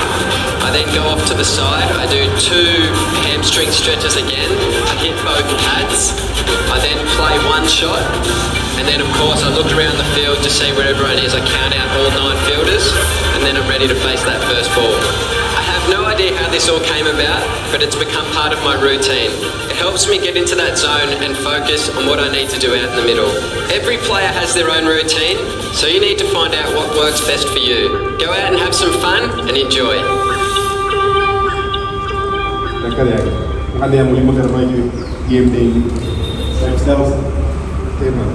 Speaker 2: I then go off to the side. I do 2 hamstring stretches again. I hit both pads. I then play 1 shot. And then, of course, I look around the field to see where everyone is. I count out all 9 fielders. And then I'm ready to face that first ball. I have no idea how this all came about, but it's become part of my routine. It helps me get into that zone and focus on what I need to do out in the middle. Every player has their own routine, so you need to find out what works best for you. Go out and have some fun and enjoy.
Speaker 1: Ada yang mulia kerana game day, lifestyle, tema.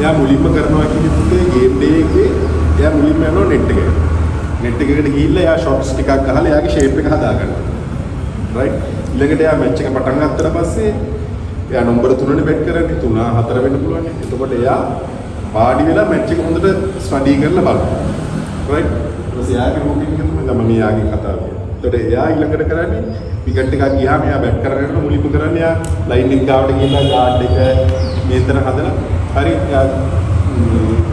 Speaker 1: Ya mulia kerana kita game day ke, ya mulia mana net ke. Net එකට ගිහිල්ලා යා shots ටිකක් ගහලා යාගේ shape එක හදා ගන්නවා. Right. ඊළඟට යා මැච් එක පටන් ගත්තට පස්සේ යා නම්බර 3නේ බැට් කරන්නේ 3 4 වෙන්න පුළුවන්. එතකොට එයා වාඩි වෙලා මැච් එක හොඳට ස්ටඩි කරලා බලනවා. රයිට්. ඊට පස්සේ යාගේ රූටින් එක තමයි ගම මේ යාගේ කතාව කියන්නේ. එතකොට එයා ඊළඟට කරන්නේ විකට් එකක් ගියාම එයා බැට් කරගෙන මුලින්ම කරන්නේ යා ලයින් එක ගාවට ගිහිල්ලා ගාඩ් එක මේතර හදලා හරි යා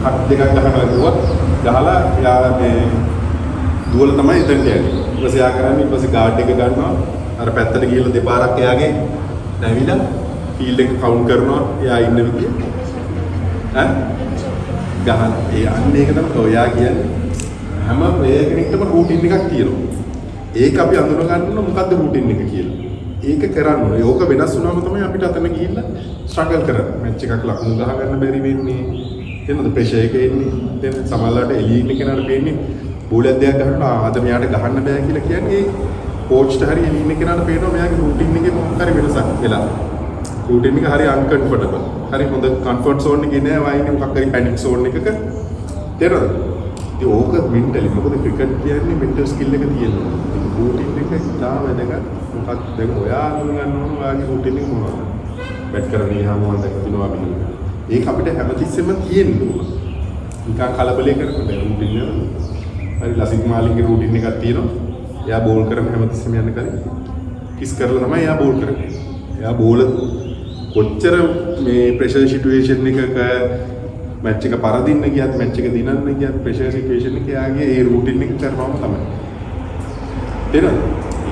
Speaker 1: කට් දෙකක් ගහනවා කිව්වොත් ගහලා යා මේ දුවල තමයි එතනට යන්නේ. ඊට පස්සේ යා කරන්නේ ඊට පස්සේ ගාඩ් එක ගන්නවා. අර පැත්තට ගිහලා දෙපාරක් එයාගේ නැවිලා ෆීල්ඩ් එක කවුන්ට් කරනවා. එයා ඉන්න විදිය. ගහන. ඒ අන්න ඒක තමයි ඔයා කියන්නේ. හැම වේගෙනිටම රූටින් එකක් තියෙනවා. ඒක අපි අඳුන ගන්න ඕන මොකද්ද රූටින් එක කියලා. ඒක කරන්න ඕනේ. ඕක වෙනස් වුණාම තමයි අපිට අතන ගිහිල්ලා ස්ට්‍රගල් කරන්න. මැච් එකක් ලකුණු ගහ ගන්න බැරි වෙන්නේ. එන්නද ප්‍රෙෂර් එක එන්නේ. දැන් සමහරවිට එළියේ ඉන්න කෙනාට පේන්නේ බෝලයක් දෙයක් ගහනවා අද මෙයාට ගහන්න බෑ කියලා කියන්නේ කෝච්ට හරි එළියේ ඉන්න කෙනාට පේනවා මෙයාගේ රූටින් එකේ මොකක් හරි වෙනසක් වෙලා. රූටින් එක හරි අන්කම්ෆර්ටබල්. හරි හොඳ කම්ෆර්ට් zone එකේ නෑ වයින්නේ මොකක් හරි පැනික් zone එකක. තේරෙනවද? ඉතින් ඕක මෙන්ටලි මොකද ක්‍රිකට් කියන්නේ මෙන්ටල් ස්කිල් එක තියෙනවා. රූටින් එක ඉතාම වැදගත්. මොකක්ද දැන් ඔයා අඳුන ගන්න ඕන ඔයාගේ රූටින් එක මොනවද? බැට් කරගෙන ගියාම මොනවද කරනවා මෙහෙම. ඒක අපිට හැමතිස්සෙම තියෙන්න ඕන. නිකන් කලබලේ කරන්න බෑ රූටින් එක. හරි ලසිත් මාලින්ගේ රූටින් එකක් තියෙනවා. එයා බෝල් කරන හැමතිස්සෙම යන්න කලින් කිස් කරලා තමයි එයා බෝල් කරන්නේ. එයා බෝල කොච්චර මේ ප්‍රෙෂර් සිටුේෂන් එකක මැච් එක පරදින්න ගියත් මැච් එක දිනන්න ගියත් ප්‍රෙෂර් සිටුේෂන් එක එයාගේ ඒ රූටින් එක කරනවම තමයි. තේරෙනවද?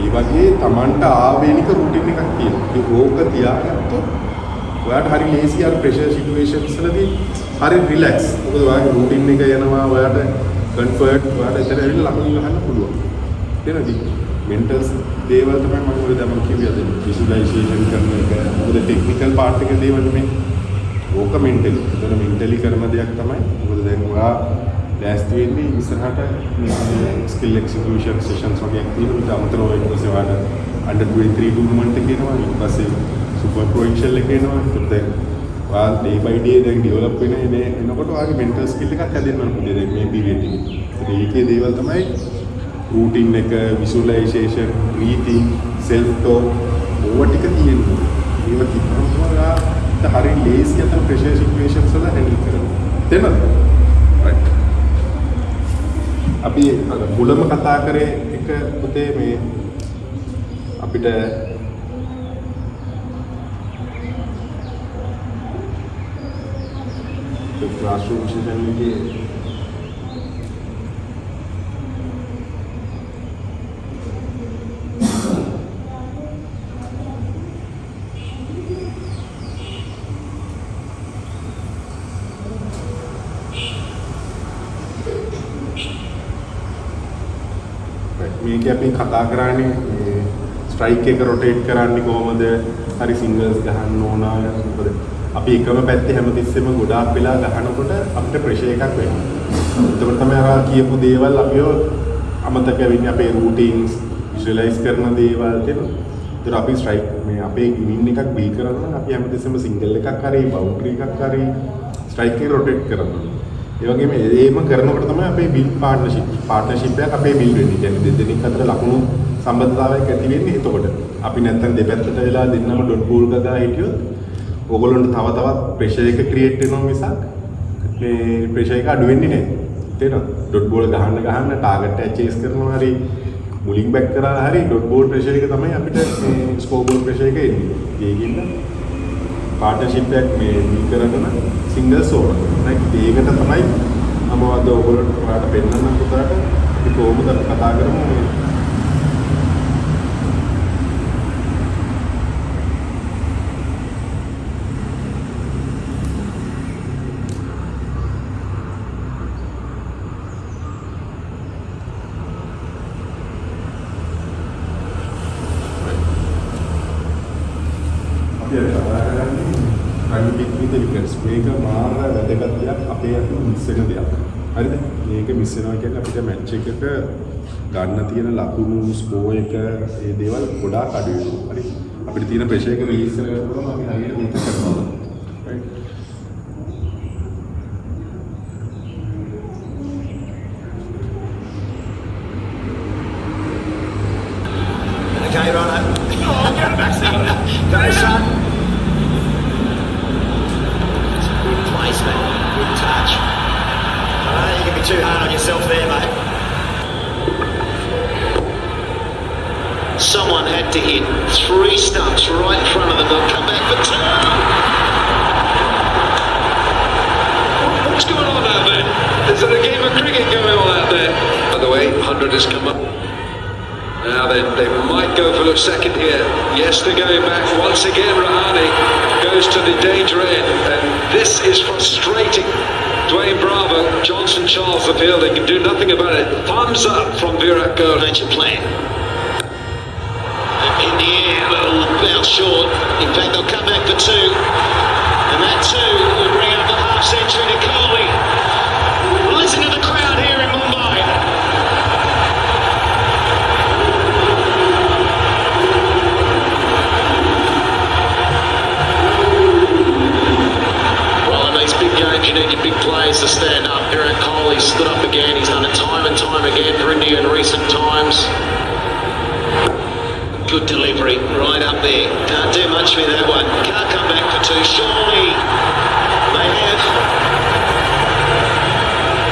Speaker 1: ඒ වගේ Tamanට ආවේනික රූටින් එකක් තියෙනවා. ඒ ඕක තියාගත්තොත් ඔයාට හරි ලේසි අර ප්‍රෙෂර් සිටුේෂන්ස් වලදී හරි රිලැක්ස්. මොකද ඔයාගේ රූටින් එක යනවා ඔයාට කන්ෆර්ට් ඔයාට එතන ඇවිල්ලා ලකුණු ගන්න පුළුවන්. තේරෙනවද? මෙන්ටල්ස් දේවල් තමයි මම ඔය දැන් කිව්වේ අද විසුවලයිසේෂන් කරන එක. මොකද ටෙක්නිකල් පාර්ට් එකේ දේවල් නෙමෙයි. ඕක මෙන්ටලි. ඒතර මෙන්ටලි කරන දෙයක් තමයි. මොකද දැන් ඔයා ලෑස්ති වෙන්නේ ඉස්සරහට ස්කිල් එක්සිකියුෂන් සෙෂන්ස් වගේ තියෙනවා. ඊට අමතරව ඊට පස්සේ ඔයාට අන්ඩර් 23 ටූර්නමන්ට් එක එනවා. ඊට පස්සේ සුපර් ප්‍රොෆෙෂනල් එක එනවා. ඒත් දැන් ඔයා ඩේ බයි ඩේ දැන් ඩෙවලොප් වෙන එනකොට ඔයාගේ මෙන්ටල් ස්කිල් එකක් හැදෙන්න ඕන පුතේ දැන් මේ පීරියඩ් එකේ. ඒකේ දේවල් තමයි රූටින් එක, විසුවලයිසේෂන්, බ්‍රීතිං, සෙල්ෆ් ටෝක් ඕවා ටික තියෙනවා. ඒවා තිබුණාම ඔයා හරි ලේසි අතන ප්‍රෙෂර් සිටුේෂන්ස් වල හැන්ඩල් කරනවා. තේරෙනවද? රයිට්. අපි මුලම කතා කරේ එක පුතේ මේ අපිට classroom session එකේ මේක අපි කතා කරන්නේ ස්ට්‍රයික් එක රොටේට් කරන්නේ කොහොමද? හරි සිංගල්ස් ගහන්න ඕන මොකද? අපි එකම පැත්තේ හැමතිස්සෙම ගොඩාක් වෙලා ගහනකොට අපිට ප්‍රෙෂර් එකක් වෙනවා. එතකොට තමයි අර කියපු දේවල් අපිව අමතක වෙන්නේ අපේ රූටින්ස් විෂුවලයිස් කරන දේවල් තියෙනවා. ඒතර අපි ස්ට්‍රයික් මේ අපේ වින් එකක් බිල් කරනවා නම් අපි හැමතිස්සෙම සිංගල් එකක් හරි බවුන්ඩරි එකක් හරි ස්ට්‍රයික් එක රොටේට් කරනවා. ඒ වගේම ඒම කරනකොට තමයි අපේ බිල් පාර්ට්නර්ෂිප් එකක් අපේ බිල් වෙන්නේ. කියන්නේ දෙදෙනෙක් අතර ලකුණු සම්බන්ධතාවයක් ඇති වෙන්නේ එතකොට. අපි නැත්තම් දෙපැත්තට වෙලා දෙන්නම ඩොට් බෝල් ගගා හිටියොත් ඕගොල්ලන්ට තව තවත් ප්‍රෙෂර් එක ක්‍රියේට් වෙනවා මිසක් මේ ප්‍රෙෂර් එක අඩු වෙන්නේ නැහැ. තේරෙනවද? ඩොට් බෝල් ගහන්න ටාගට් එක චේස් කරනවා හරි මුලින් බැක් කරලා හරි ඩොට් බෝල් ප්‍රෙෂර් එක තමයි අපිට මේ ස්කෝර් බෝල් ප්‍රෙෂර් එක එන්නේ. ඒකින්ද පාර්ට්නර්ෂිප් එකක් මේ බිල් කරගෙන සිංගල්ස් ඕන. ඒකට තමයි මම අද ඔයගොල්ලන්ට ඔයාලට පෙන්නන්න පුතාට අපි කොහොමද කතා කරමු මේ මේක මාර වැදගත් දෙයක් අපේ අතින් මිස් වෙන දෙයක්. හරිද? මේක මිස් වෙනවා කියන්නේ අපිට මැච් එකක ගන්න තියෙන ලකුණු ස්කෝර් එක ඒ දේවල් ගොඩාක් අඩු වෙනවා. හරි? අපිට තියෙන ප්‍රෙෂර් එක රිලීස් කරනකොට අපි හරියට මේක කරනවා. right?
Speaker 3: Okay, Rona. Oh, get back there. Go, son. Good placement, good touch. You can be too hard on yourself there, mate.
Speaker 2: Someone had to hit 3 stumps right in front of them. They'll come back for 2. What's going on out there? Is it a game of cricket going on out there? By the way, 100 has come up. Now they might go for a second here. Yes, they're going back once again. Rahane goes to the danger end, and this is frustrating. Dwayne Bravo, Johnson Charles the fielder can do nothing about it. Thumbs up from Virat Kohli.
Speaker 3: Nature plan. In the air, a little bounce short. In fact, they'll come back for 2. And that 2 will bring up the half century to Kohli. Listen to the crowd here in Mumbai. You need your big players to stand up. Virat Kohli stood up again. He's done it time and time again for India in recent times. Good delivery, right up there. Can't do much with that one. Can't come back for 2. Surely they have.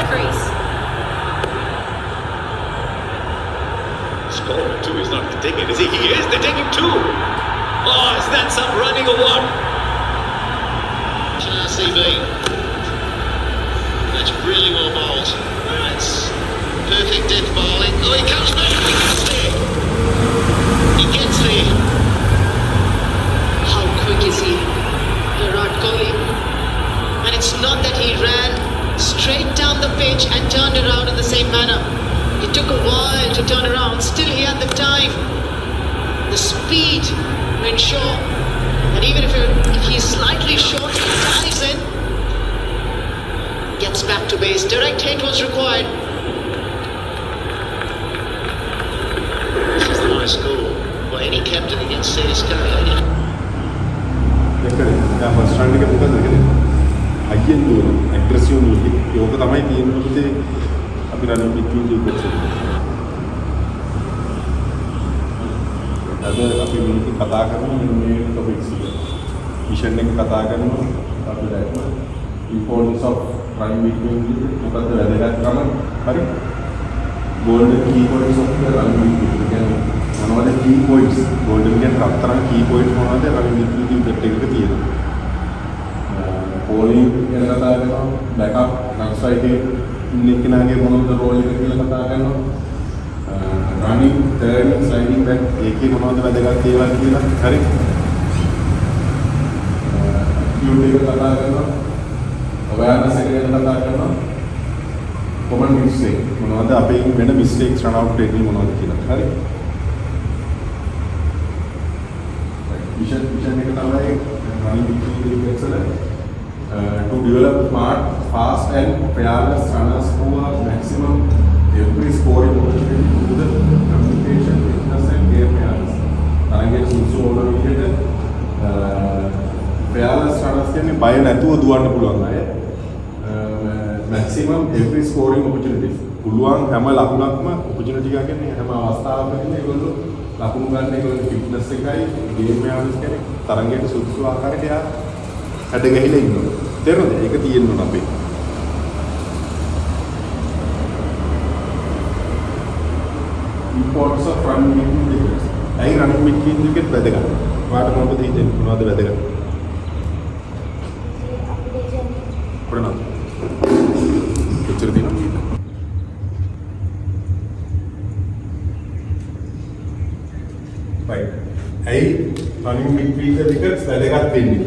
Speaker 4: Crease.
Speaker 3: Scoring 2 is not digging, is he? He is. They're digging 2. Oh, is that some running or what? RCB. That's really well bowled. That's perfect death bowling. Oh, he comes back. He gets there. He gets there.
Speaker 4: How quick is he? Virat Kohli.
Speaker 5: And it's not that he ran straight down the pitch and turned around in the same manner. It took a while to turn around. Still he had the time, the speed to ensure that even if he's slightly short, he dives in, gets back to base. Direct hit was required.
Speaker 3: This is the high score for any captain against CSK.
Speaker 1: first round එක මොකද කියන්නේ අයියෙන් දුවන aggressive move එක. ඒක තමයි තියෙන්නේ පුතේ අපි රනින් පිටින් ඉක්කොත්. අද අපි මේක කතා කරමු මේ ටොපික්ස් එක. විෂන් එක කතා කරනවා අපි දැක්ම importance of running between මොකක්ද වැදගත්කම හරි golden key points of the running between කියන්නේ මොනවද key points golden කියන්නේ රත්තරන් key points මොනවද running between කට එකක තියෙනවා bowling ගැන කතා කරනවා backup next side ඉන්න කෙනාගේ මොනවද role එක කියලා කතා කරනවා running turning sliding back ඒකේ මොනවද වැදගත් ඒවා කියලා හරි acute එක කතා කරනවා awareness එක ගැන කතා කරනවා common mistake මොනවද අපේ වෙන mistakes run out වෙන්නේ මොනවද කියලා හරි vision එක තමයි running between the excellent to develop smart fast and fearless runners who are maximum every scoring opportunity through the communication fitness and game awareness තරංගයේ සුසු ඕන විදිහට fearless runners කියන්නේ බය නැතුව දුවන්න පුළුවන් අය maximum every scoring opportunities පුළුවන් හැම ලකුණක්ම opportunity එක කියන්නේ හැම අවස්ථාවකදීම ඒගොල්ලෝ ලකුණු ගන්න ඒගොල්ලෝ fitness එකයි game awareness කියන්නේ තරංගයේ සුසු ආකාරයට යා හැඩ ගැහිලා ඉන්නවා තේරෙනවද ඒක තියෙන්න ඕන අපේ importance of running between the wickets ඇයි running between the wickets වැදගත් වාට මොකද හිතෙන්නේ මොනවද වැදගත් ප්‍රණාම කොච්චර දිනක් ගියද right ඇයි running between the wickets වැදගත් වෙන්නේ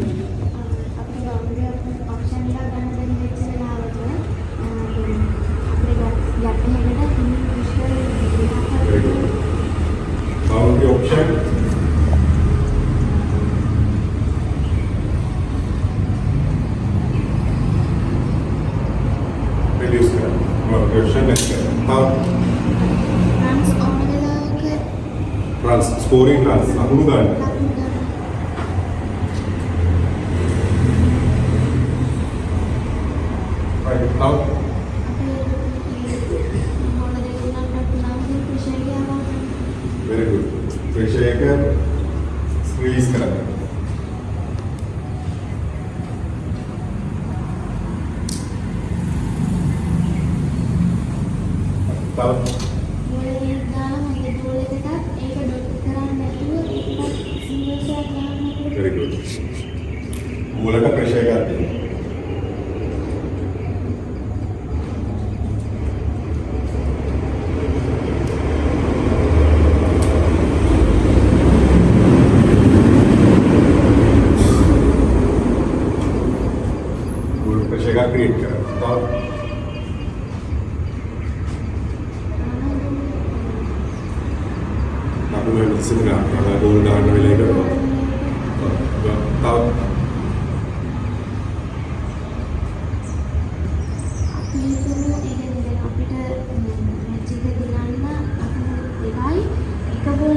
Speaker 1: boundary option reduce करें option next how runs scoring runs ලකුණු ගන්න right how very good pressure එක release කරන්න තව very good බෝලට pressure එකක් දෙන්න create करा तो आपको मैं इसमें रहा गोल डालने वाले का तो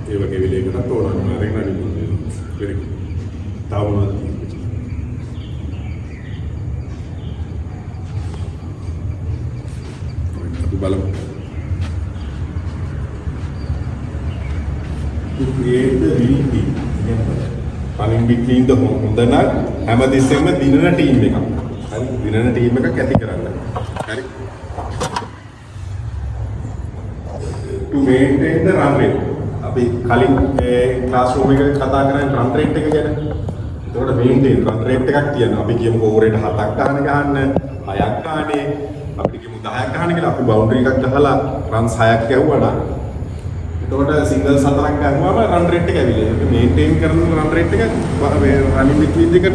Speaker 1: ये वगैरह भी लेकर तो ना हमारे ना नहीं फिर ताऊ ना अभी बालम to create the winning team running between the හොඳ නම් හැමදෙස්සෙම දිනන ටීම් එකක් හරි දිනන ටීම් එකක් ඇති කරන්න හරි to maintain the run rate අපි කලින් මේ ක්ලාස් රූම් එකේ කතා කරන්නේ රන් රේට් එක ගැන. ඒකට මේන්ටේන් රන් රේට් එකක් තියෙනවා. අපි කියමුකෝ ඕවරේට 7ක් ගන්න, 6ක් ගානේ. අපිට කියමු 10ක් ගන්න කියලා අපි බවුන්ඩරි එකක් ගහලා රන්ස් 6ක් ගැහුවා නම් එතකොට සිංගල්ස් 4ක් ගන්නවා රන් රේට් එක ඇවිල්ලා. ඒක මේන්ටේන් කරන රන් රේට් එක රනින් බිට්වීන් දෙක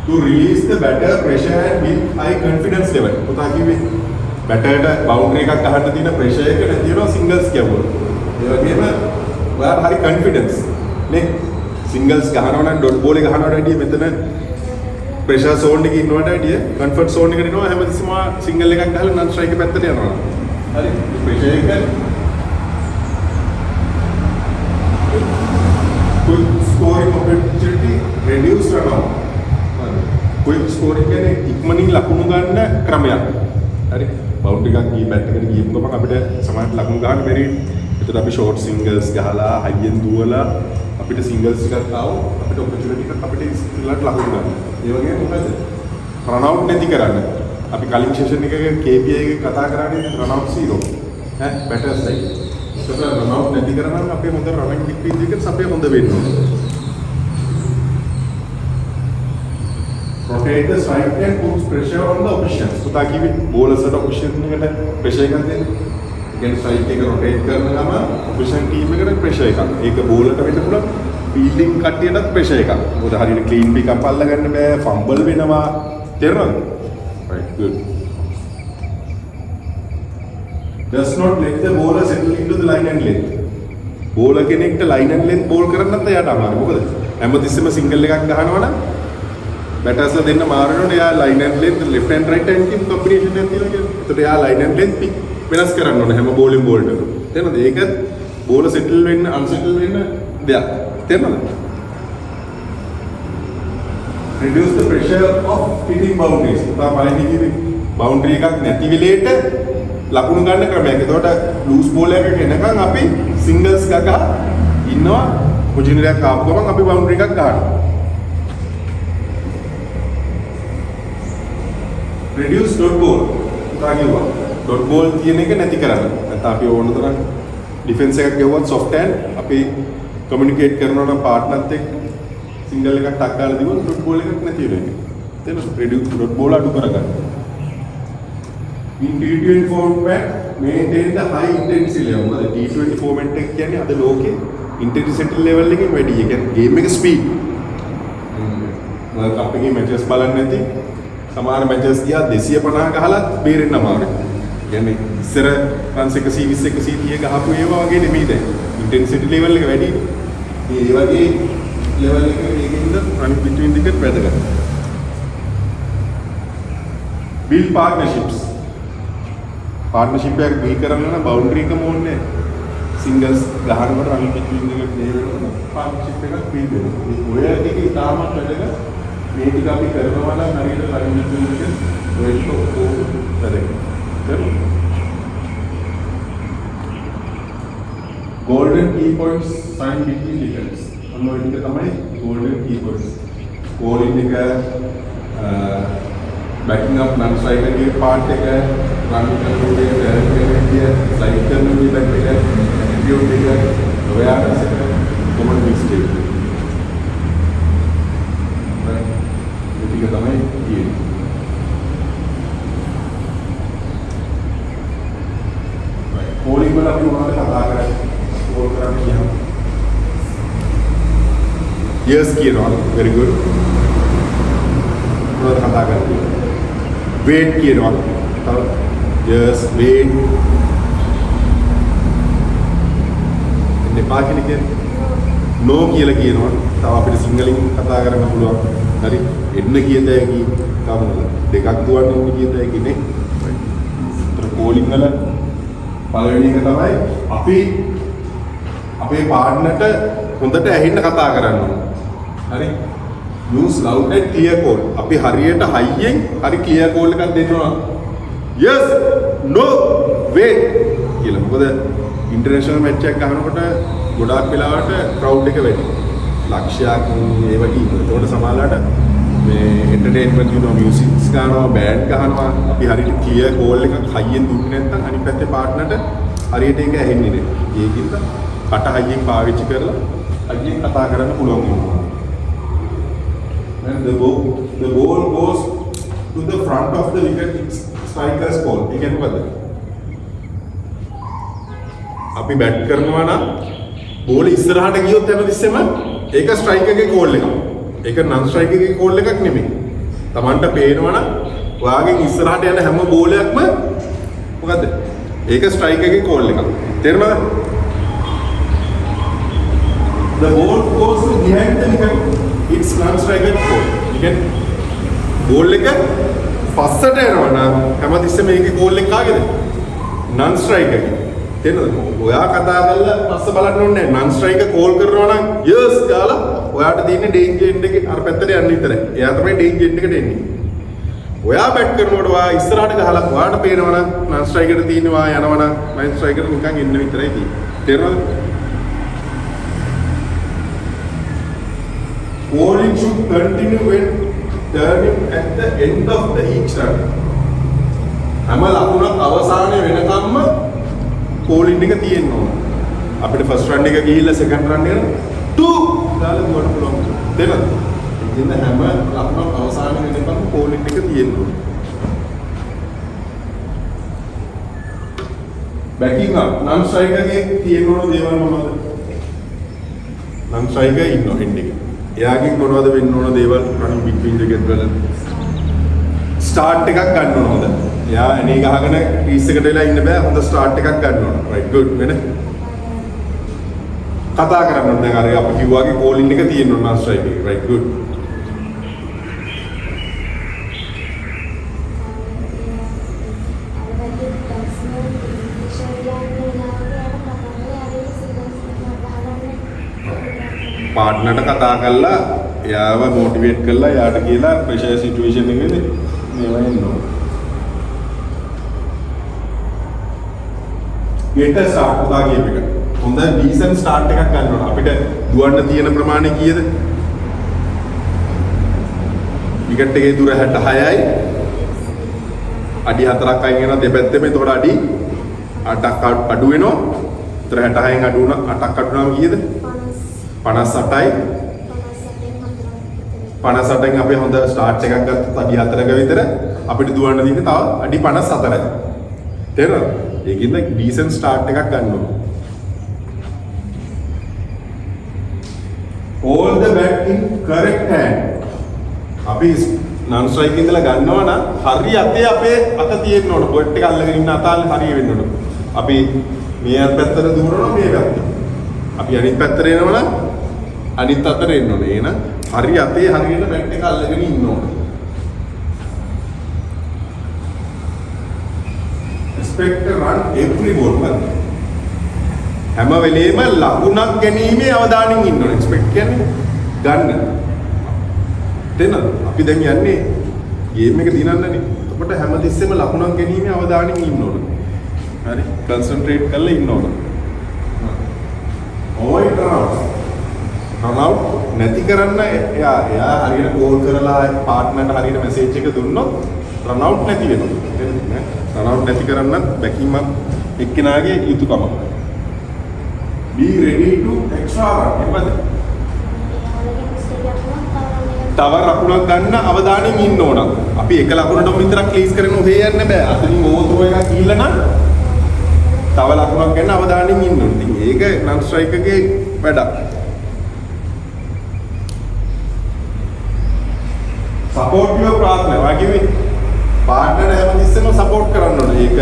Speaker 1: to release the batter pressure and with high confidence level. පුතා කිව්වේ බැටර්ට බවුන්ඩරි එකක් ගහන්න තියෙන ප්‍රෙෂර් එක නැති වෙනවා සිංගල්ස් ගැවුවොත්. ඒ වගේම ඔයාලා හරි කන්ෆිඩන්ස් නේ සිංගල්ස් ගහනවා නම් ඩොට් බෝල් එක ගහනවට වැඩිය මෙතන ප්‍රෙෂර් සෝන් එකේ ඉන්නවට වැඩිය කන්ෆර්ට් සෝන් එකට එනවා හැමතිස්සම සිංගල් එකක් ගහලා නන් ස්ට්‍රයික් පැත්තට යනවා. හරි ප්‍රෙෂර් එක quick scoring opportunity reduce run out. quick scoring කියන්නේ ඉක්මනින් ලකුණු ගන්න ක්‍රමයක්. හරි බවුන්ඩරි එකක් ගිහින් බැට් එකට ගියපු ගමන් අපිට සමහරට ලකුණු ගන්න බැරි. ඒතර අපි ෂෝට් සිංගල්ස් ගහලා හයියෙන් දුවලා අපිට සිංගල්ස් ටිකක් ආවොත් අපිට ඔපචුනිටි එකක් අපිට ඉස්සෙල්ලාට ලකුණු ගන්න. ඒ වගේම මොකද? රන් අවුට් නැති කරන්න. අපි කලින් සෙෂන් එකේ KPI එකේ කතා කරන්නේ රන් අවුට් 0. බැටර්ස් සයිඩ්. ඒතර රන් අවුට් නැති කරනවා අපේ හොඳ රනින් ඩික්‍රීස් එක අපේ හොඳ වෙන්න ඕනේ. Rotate the strike and puts pressure on the opposition. So ताकि भी bowlers at opposition ने कटा pressure का दे. Again strike के rotate करने का मां opposition team में कटा pressure का. एक bowler का भी तो पूरा fielding कटिया ना pressure का. वो तो हरी clean भी कंपाल लगाने में fumble भी ना मां तेरना. Right, good. Does not let the bowler settle into the line and length. Bowler के ने एक line and length bowl करना तो यार डामारे वो करें. एमोदिस में single लेगा कहाना वाला. बैटर्स ने देना मारने या line and length left and right hand की कॉम्बिनेशन रहती है तो या लाइन एंड लेंथ पिक विनाश करना है हम बॉलिंग बोल्डर तेना देकर bowler settle when unsettle when दिया तेना reduce the pressure of hitting boundaries तो पानी की बाउंड्री का नेटी विलेट ලකුණු ගන්න ක්‍රමයක්. එතකොට ලූස් බෝල් එකක එනකන් අපි සිංගල්ස් ගගහ ඉන්නවා. පොජිෂන් එකක් ආපු ගමන් අපි බවුන්ඩරි එකක් ගන්නවා. reduce dot ball උදාගියවා. dot ball තියෙන එක නැති කරන්න. නැත්නම් අපි ඕන තරම් ඩිෆෙන්ස් එකක් ගෙවුවත් soft hand අපි කමියුනිකේට් කරනවා නම් පාර්ට්නර්ත් එක්ක සිංගල් එකක් ටක් ගාලා දිවුවොත් dot ball එකක් නැති වෙනවා. තේරෙනවද? reduce dot ball අඩු කරගන්න. In T20 format maintain the high intensity level. මොකද T20 format එක කියන්නේ අද ලෝකේ intensity level එකෙන් වැඩි. ඒ කියන්නේ game එක speed. World Cup එකේ matches බලන්න නැති සමහර මැචස් ගියා 250 ගහලත් බේරෙන්න අමාරුයි. කියන්නේ ඉස්සර රන්ස් 120 130 ගහපු ඒවා වගේ නෙමෙයි දැන්. ඉන්ටෙන්සිටි ලෙවල් එක වැඩි. මේ වගේ ලෙවල් එකක මේකෙන්ද රන් බිට්වීන් දෙකත් වැදගත්. build partnerships. පාර්ට්නර්ෂිප් එකක් බිල් කරන්න නම් බවුන්ඩරි එකම ඕනේ. සිංගල්ස් ගහනකොට රන් බිට්වීන් දෙකක් දෙවෙනවා. පාර්ට්නර්ෂිප් එකක් බිල් වෙනවා. මේ ඔය දෙකේ ඉතාමත් වැදගත්. මේ ටික අපි කරනවා නම් හරියට රන් බිට්වීන් දෙක ඔය ටික ඔක්කොම වැදගත්. golden key points sign between wickets. අන්න ඔය ටික තමයි golden key points. bowling එක backing up non striker के part එක run කරන එක direct එක slide කරන විදිහට එක attitude එක awareness එක common mistake. right මේ ටික තමයි තියෙන්නේ. right bowling වල අපි මොනවද කතා කරන්නේ? bowl කරන්නේ කියනවා. yes කියනවා. very good. මොනවද කතා කරන්නේ? weight කියනවා. yes weight දෙපා කියන්නේ no කියලා කියනවා. තව අපිට සිංහලෙන් කතා කරන්න පුළුවන්. හරි එන්න කියද හැකි තව දෙකක් දුවන්න ඕනේ කියද හැකි නේ. ඒතර bowling වල පළවෙනි එක තමයි අපි අපේ පාර්ට්නර්ට හොඳට ඇහෙන්න කතා කරන්න ඕනේ. හරි use loud and clear call. අපි හරියට හයියෙන් හරි clear call එකක් දෙනවා. yes no wait කියලා. මොකද ඉන්ටර්නැෂනල් මැච් එකක් ගහනකොට ගොඩාක් වෙලාවට crowd එක වැඩි. ලක්ෂයක් ඒ වගේ ඉන්නවා. ඒකට සමහරවිට මේ එන්ටර්ටේන්මන්ට් කියනවා මියුසික්ස් ගන්නවා බෑන්ඩ් ගහනවා. අපි හරියට clear call එකක් හයියෙන් දුන්නේ නැත්නම් අනිත් පැත්තේ පාර්ට්නර්ට හරියට ඒක ඇහෙන්නේ නැහැ. ඒකින්ද කට හයියෙන් පාවිච්චි කරලා හයියෙන් කතා කරන්න පුළුවන් වෙනවා. And the ball goes to the front of the wicket, striker's ball. You can put that. අපි බැට් කරනවා නම් බෝල ඉස්සරහට ගියොත් හැමතිස්සෙම ඒක ස්ට්‍රයිකර් එකේ කෝල් එකක්. ඒක නන් ස්ට්‍රයිකර් එකේ කෝල් එකක් නෙමෙයි. Tamanට පේනවා නම් ඔයාගෙන් ඉස්සරහට යන හැම බෝලයක්ම මොකද්ද? ඒක ස්ට්‍රයිකර් එකේ කෝල් එකක්. තේරුණාද? The ball goes behind the wicket. It's non-striker ball. You can ball එක පස්සට යනවා නම් හැමතිස්සෙම මේකේ goal එක කාගේද? non-striker. තේරෙනවද? ඔයා කතා කරලා පස්ස බලන්න ඕනේ නැහැ. non-striker call කරනවා නම් yes ගාලා ඔයාට තියෙන්නේ danger end එකේ අර පැත්තට යන්න විතරයි. එයා තමයි danger end එකට එන්නේ. ඔයා බැට් කරනකොට ඔයා ඉස්සරහට ගහලා ඔයාට පේනවනම් නන් ස්ට්‍රයිකර් තියෙනවා යනවනම් මයින් ස්ට්‍රයිකර් නිකන් ඉන්න විතරයි තියෙන්නේ. තේරෙනවද? Bowling should continue when turning at the end of the each run. හැම ලකුණක් අවසානයේ වෙනකම්ම bowling එක තියෙන්න ඕන. අපිට first run එක ගිහිල්ලා second run එක 2 දාලා දුවන්න පුළුවන්. තේරෙනවද? ඉතින් හැම ලකුණක් අවසානයේ වෙනකම්ම bowling එක තියෙන්න ඕන. backing up non striker එකේ තියෙන්න ඕන දේවල් මොනවද? non striker ඉන්නෝ end එකේ. එයාගෙන් මොනවද වෙන්න ඕන දේවල් running between the wicket වල start එකක් ගන්න ඕන හොඳ. එයා එනේ ගහගෙන crease එකට වෙලා ඉන්න බෑ. හොඳ start එකක් ගන්න ඕන. right good වෙන කතා කරන්න ඕන. දැන් අර අපි කිව්වාගේ bowling එක තියෙන්න ඕන non striker එකේ. right good පාර්ට්නර්ට කතා කරලා එයාව මොටිවේට් කරලා එයාට කියලා ප්‍රෙෂර් සිටුේෂන් එකේදී මේවා එනවා. get a start උදා කියප එක. හොඳ ඩීසන්ට් ස්ටාර්ට් එකක් ගන්න ඕන. අපිට දුවන්න තියෙන ප්‍රමාණය කීයද? විකට් එකේ දුර 66යි. අඩි 4ක් අයින් වෙනවා දෙපැත්තෙම. එතකොට අඩි 8ක් අඩු වෙනවා. ඒතර 66න් අඩු වුණා 8ක් අඩු වුණාම කීයද? 58යි 58න් අපි හොඳ ස්ටාර්ට් එකක් ගත්තත් අඩි 4ක විතර අපිට දුවන්න තියෙන්නේ තව අඩි 54යි. තේරෙනවද? ඒකින්ද ඩීසන්ට් ස්ටාර්ට් එකක් ගන්න ඕනේ. Hold the bat in correct hand. අපි non strike ඉඳලා ගන්නවා නම් හරි අතේ අපේ අත තියෙන්න ඕන. බොට් එක අල්ලගෙන ඉන්න අත හරිය වෙන්න ඕන. අපි මේ පැත්තට දුවනවා මේ පැත්තට. අපි අනිත් පැත්තට එනවා නම් අනිත් අතට එන්න ඕනේ. එහෙනම් හරි අතේ හරියට බැට් එක අල්ලගෙන ඉන්න ඕනේ. expect to run every ball වල හැම වෙලේම ලකුණක් ගැනීමේ අවධානයෙන් ඉන්න ඕනේ. expect කියන්නේ ගන්න. තේරෙනවද? අපි දැන් යන්නේ ගේම් එක දිනන්නනේ. එතකොට හැමතිස්සෙම ලකුණක් ගැනීමේ අවධානයෙන් ඉන්න ඕනේ. හරි concentrate කරලා ඉන්න ඕනේ. avoid run out නැති කරන්න එයා හරියට කෝල් කරලා පාර්ට්නර්ට හරියට මැසේජ් එක දුන්නොත් run out නැති වෙනවා. තේරුණාද? run out නැති කරන්න බැකින් මක් එක්කෙනාගේ යුතුයකම. be ready to extra run. එපද? තව ලකුණක් ගන්න අවධානයෙන් ඉන්න ඕන. අපි එක ලකුණටම විතරක් ක්ලීස් කරගෙන ඔහේ යන්න බෑ. අතනින් ඕවර් එකක් ගිහිල්ලා නම් තව ලකුණක් ගන්න අවධානයෙන් ඉන්න ඕනේ. ඉතින් ඒක non strikerගේ වැඩක්. support your partner. වගේ පාර්ට්නර් හැමතිස්සෙම support කරන්න ඕනේ. ඒක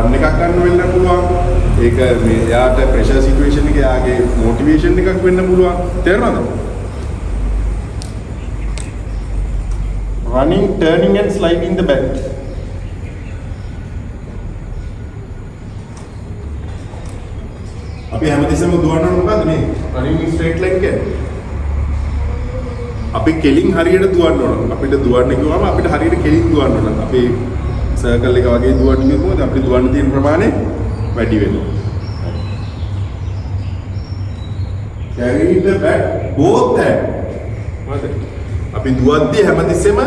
Speaker 1: රන් එකක් ගන්න වෙන්න පුළුවන්. ඒක මේ යාට pressure situation එකේ යාගේ motivation එකක් වෙන්න පුළුවන්. තේරෙනවද? running, turning and sliding the bat. අපි හැමතිස්සෙම දුවන්න මොකද්ද මේ running straight line කියන්නේ? අපි කෙලින් හරියට දුවන්න ඕන. අපිට දුවන්න කිව්වම අපිට හරියට කෙලින් දුවන්න ඕන. අපි සර්කල් එක වගේ දුවන්න කිව්වොත් අපිට දුවන්න තියෙන ප්‍රමාණය වැඩි වෙනවා. carry the bat both hand. හරිද? අපි දුවද්දී හැමතිස්සෙම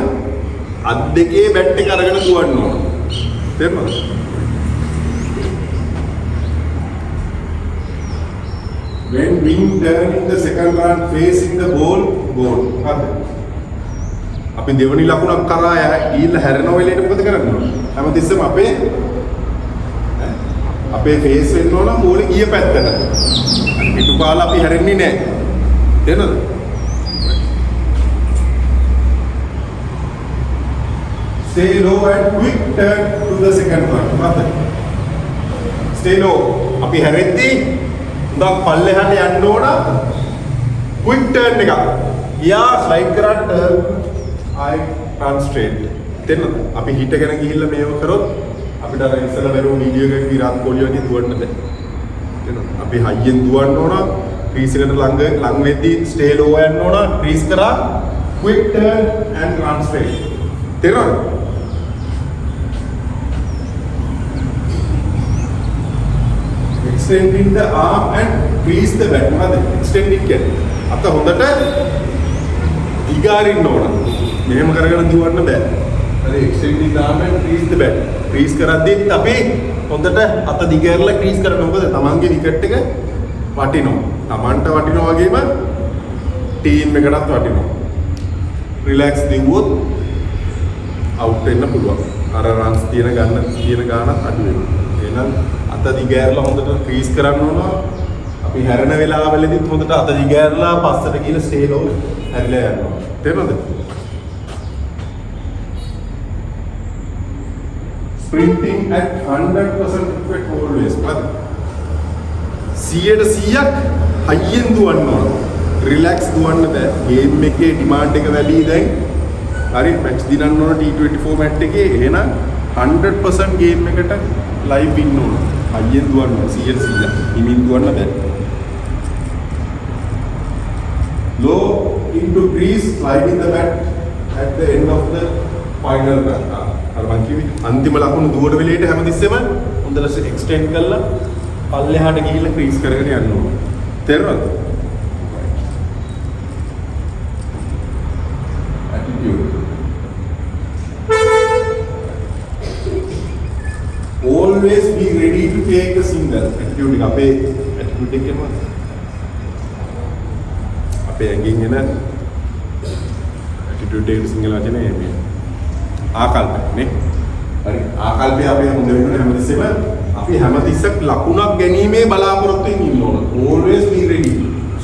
Speaker 1: අත් දෙකේ බැට් එක අරගෙන දුවන්න ඕන. තේරුණාද? when wing turning the second run facing the ball. හරිද? අපි දෙවනි ලකුණක් කරා ගිහිල්ලා හැරෙන වෙලේට මොකද කරන්න ඕන? හැමතිස්සෙම අපේ ෆේස් වෙන්න ඕන බෝලේ ගිය පැත්තට. පිටුපාල අපි හැරෙන්නේ නැහැ. තේරෙනවද? stay low and quick turn to the second run. හරිද? stay low. අපි හැරෙද්දී උදා පල්ලෙහාට යන්න ඕන quick turn එකක්. යා ස්ලයිඩ් කරා turn ආයි run straight. තේරෙනවද? අපි හිට ගැන ගිහිල්ලා මේව කරොත් අපිට අර ඉස්සෙල්ලා බැලුව වීඩියෝ එකක විරාත් කොහ්ලි වගේ දුවන්න බෑ. තේරෙනවද? අපි හයියෙන් දුවන්න ඕන. ක්‍රීස් එකට ලඟ වෙද්දී stay low යන්න ඕන. ක්‍රීස් කරා quick turn and run straight. තේරෙනවද? extending the arm and crease the back. මොකද extending කියන්නේ? අත හොඳට දිගාරින්න ඕන. මෙහෙම කරගෙන දුවන්න බෑ. හරි extending the arm and crease the back. crease කරද්දිත් අපි හොඳට අත දිගහැරලා crease කරන්න. මොකද තමන්ගේ විකට් එක වටිනවා. තමන්ට වටිනවා වගේම ටීම් එකටත් වටිනවා. relax දිවුවොත් out වෙන්න පුළුවන්. අර runs තියෙන ගානත් අඩු වෙනවා. එහෙනම් අත දිගහැරලා හොඳට crease කරන්න ඕන. අපි හැරෙන වෙලාවවලදීත් හොඳට අත දිගහැරලා පස්සට ගිහලා stay low හැරිලා යනවා. තේරුණාද? sprinting at 100% effect always. මොකද 100%ක් හයියෙන් දුවන්න ඕන. රිලැක්ස් දුවන්න බෑ. ගේම් එකේ ඩිමාන්ඩ් එක වැඩි දැන්. හරි මැච් දිනන්න ඕන T20 ෆෝමැට් එකේ. එහෙනම් 100% ගේම් එකට ලයිව් ඉන්න ඕන. හයියෙන් දුවන්න ඕන 100%. හිමින් දුවන්න බෑ. low into crease, sliding the bat at the end of the final run. අර මං කිව්වේ අන්තිම ලකුණු දුවන වෙලේට හැමතිස්සෙම හොඳට එක්ස්ටෙන්ඩ් කරලා පල්ලෙහාට ගිහිල්ලා ක්‍රීස් කරගෙන යන්න ඕන. තේරුණාද? attitude. always be ready to take a single. attitude එක අපේ attitude එක කියනවා. අපේ ඇඟින් එන attitude එක සිංහල වචනේ මේ ආකල්ප නේ. හරි ආකල්පය අපේ හොඳ වෙන්න හැමතිස්සෙම අපි හැමතිස්සක් ලකුණක් ගැනීමේ බලාපොරොත්තුෙන් ඉන්න ඕන. always be ready.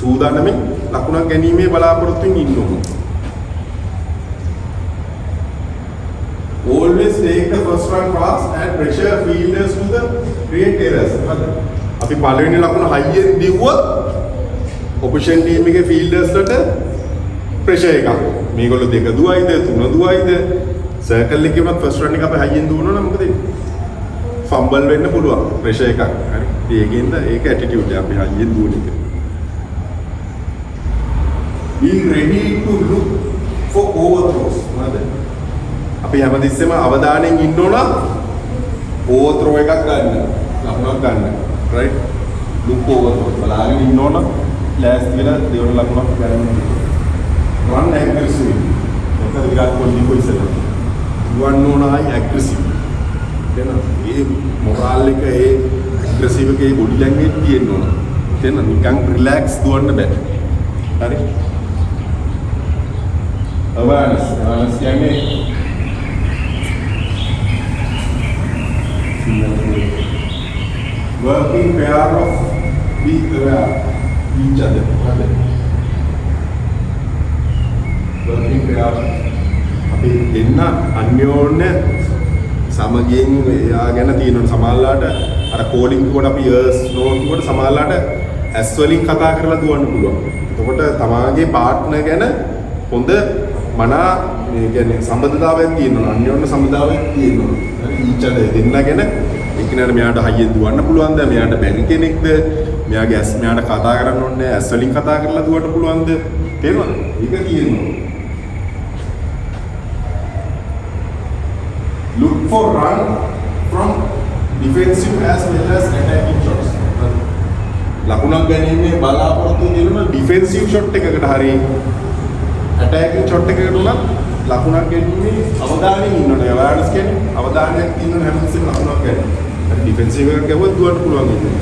Speaker 1: සූදානම්ෙන් ලකුණක් ගැනීමේ බලාපොරොත්තුෙන් ඉන්න ඕන. always take the first run fast and pressure fielders to the create errors. අපි පළවෙනි ලකුණ හයියෙන් දිව්වොත් opposition team එකේ fielders වලට pressure එකක්. මේගොල්ලෝ දෙක දුවයිද තුන දුවයිද සර්කල් එකේ වුණත් ෆස්ට් රන් එක අපි හයියෙන් දුවනවා නම් මොකද වෙන්නේ? ෆම්බල් වෙන්න පුළුවන් ප්‍රෙෂර් එකක්. හරි. ඒකෙන්ද ඒක ඇටිටියුඩ් එක අපි හයියෙන් දුවන එක. Be ready to look for overthrows. නේද? අපි හැමතිස්සෙම අවධානයෙන් ඉන්න ඕන overthrow එකක් ගන්න. ලකුණක් ගන්න. right? look overthrow. බලාගෙන ඉන්න ඕන ලෑස්ති වෙලා දෙවන ලකුණක් ගන්න. run aggressive. මොකද විරාට් කොහ්ලි කොයිසලා දුවන්න ඕනයි ඇග්‍රෙසිව්. එහෙනම් මේ මොරාල් එක ඒ ඇග්‍රෙසිව් එකේ බොඩි ලැන්ග්වේජ් තියෙන්න ඕන. එහෙනම් නිකන් රිලැක්ස් දුවන්න බෑ. හරි. awareness කියන්නේ working pair of each other. working pair අපි දෙන්න අන්‍යෝන්‍ය සමගියෙන් එයා ගැන තියෙන සමාල්ලාට අර කෝඩින් කොට අපි යර්ස් නෝන් කොට සමාල්ලාට ඇස් වලින් කතා කරලා දුවන්න පුළුවන්. එතකොට තමාගේ පාර්ට්නර් ගැන හොඳ මනා මේ කියන්නේ සම්බන්ධතාවයක් තියෙනවා. අන්‍යෝන්‍ය සම්බන්ධතාවයක් තියෙනවා. හරි ඊචද දෙන්න ගැන එකිනෙකට මෙයාට හයියෙන් දුවන්න පුළුවන්ද? මෙයාට බැරි කෙනෙක්ද? මෙයාගේ ඇස් මෙයාට කතා කරන්න ඕනේ ඇස් වලින් කතා කරලා දුවන්න පුළුවන්ද? තේරුණාද? ඒක තියෙනවා. Look for run from defensive as well as attacking shots. ලකුණක් ගැනීමේ බලාපොරොත්තු දෙන ඩිෆෙන්සිව් ෂොට් එකකට හරි ඇටැකින් ෂොට් එකකට උනත් ලකුණක් ගැනීමේ අවධානයෙන් ඉන්න ඕනේ. අවයර්නස් කියන්නේ අවධානයක් තියෙන හැමතිස්සෙම ලකුණක් ගන්න. හරි ඩිෆෙන්සිව් එකක් ගැවුවොත් දුවන්න පුළුවන් ඉන්නේ.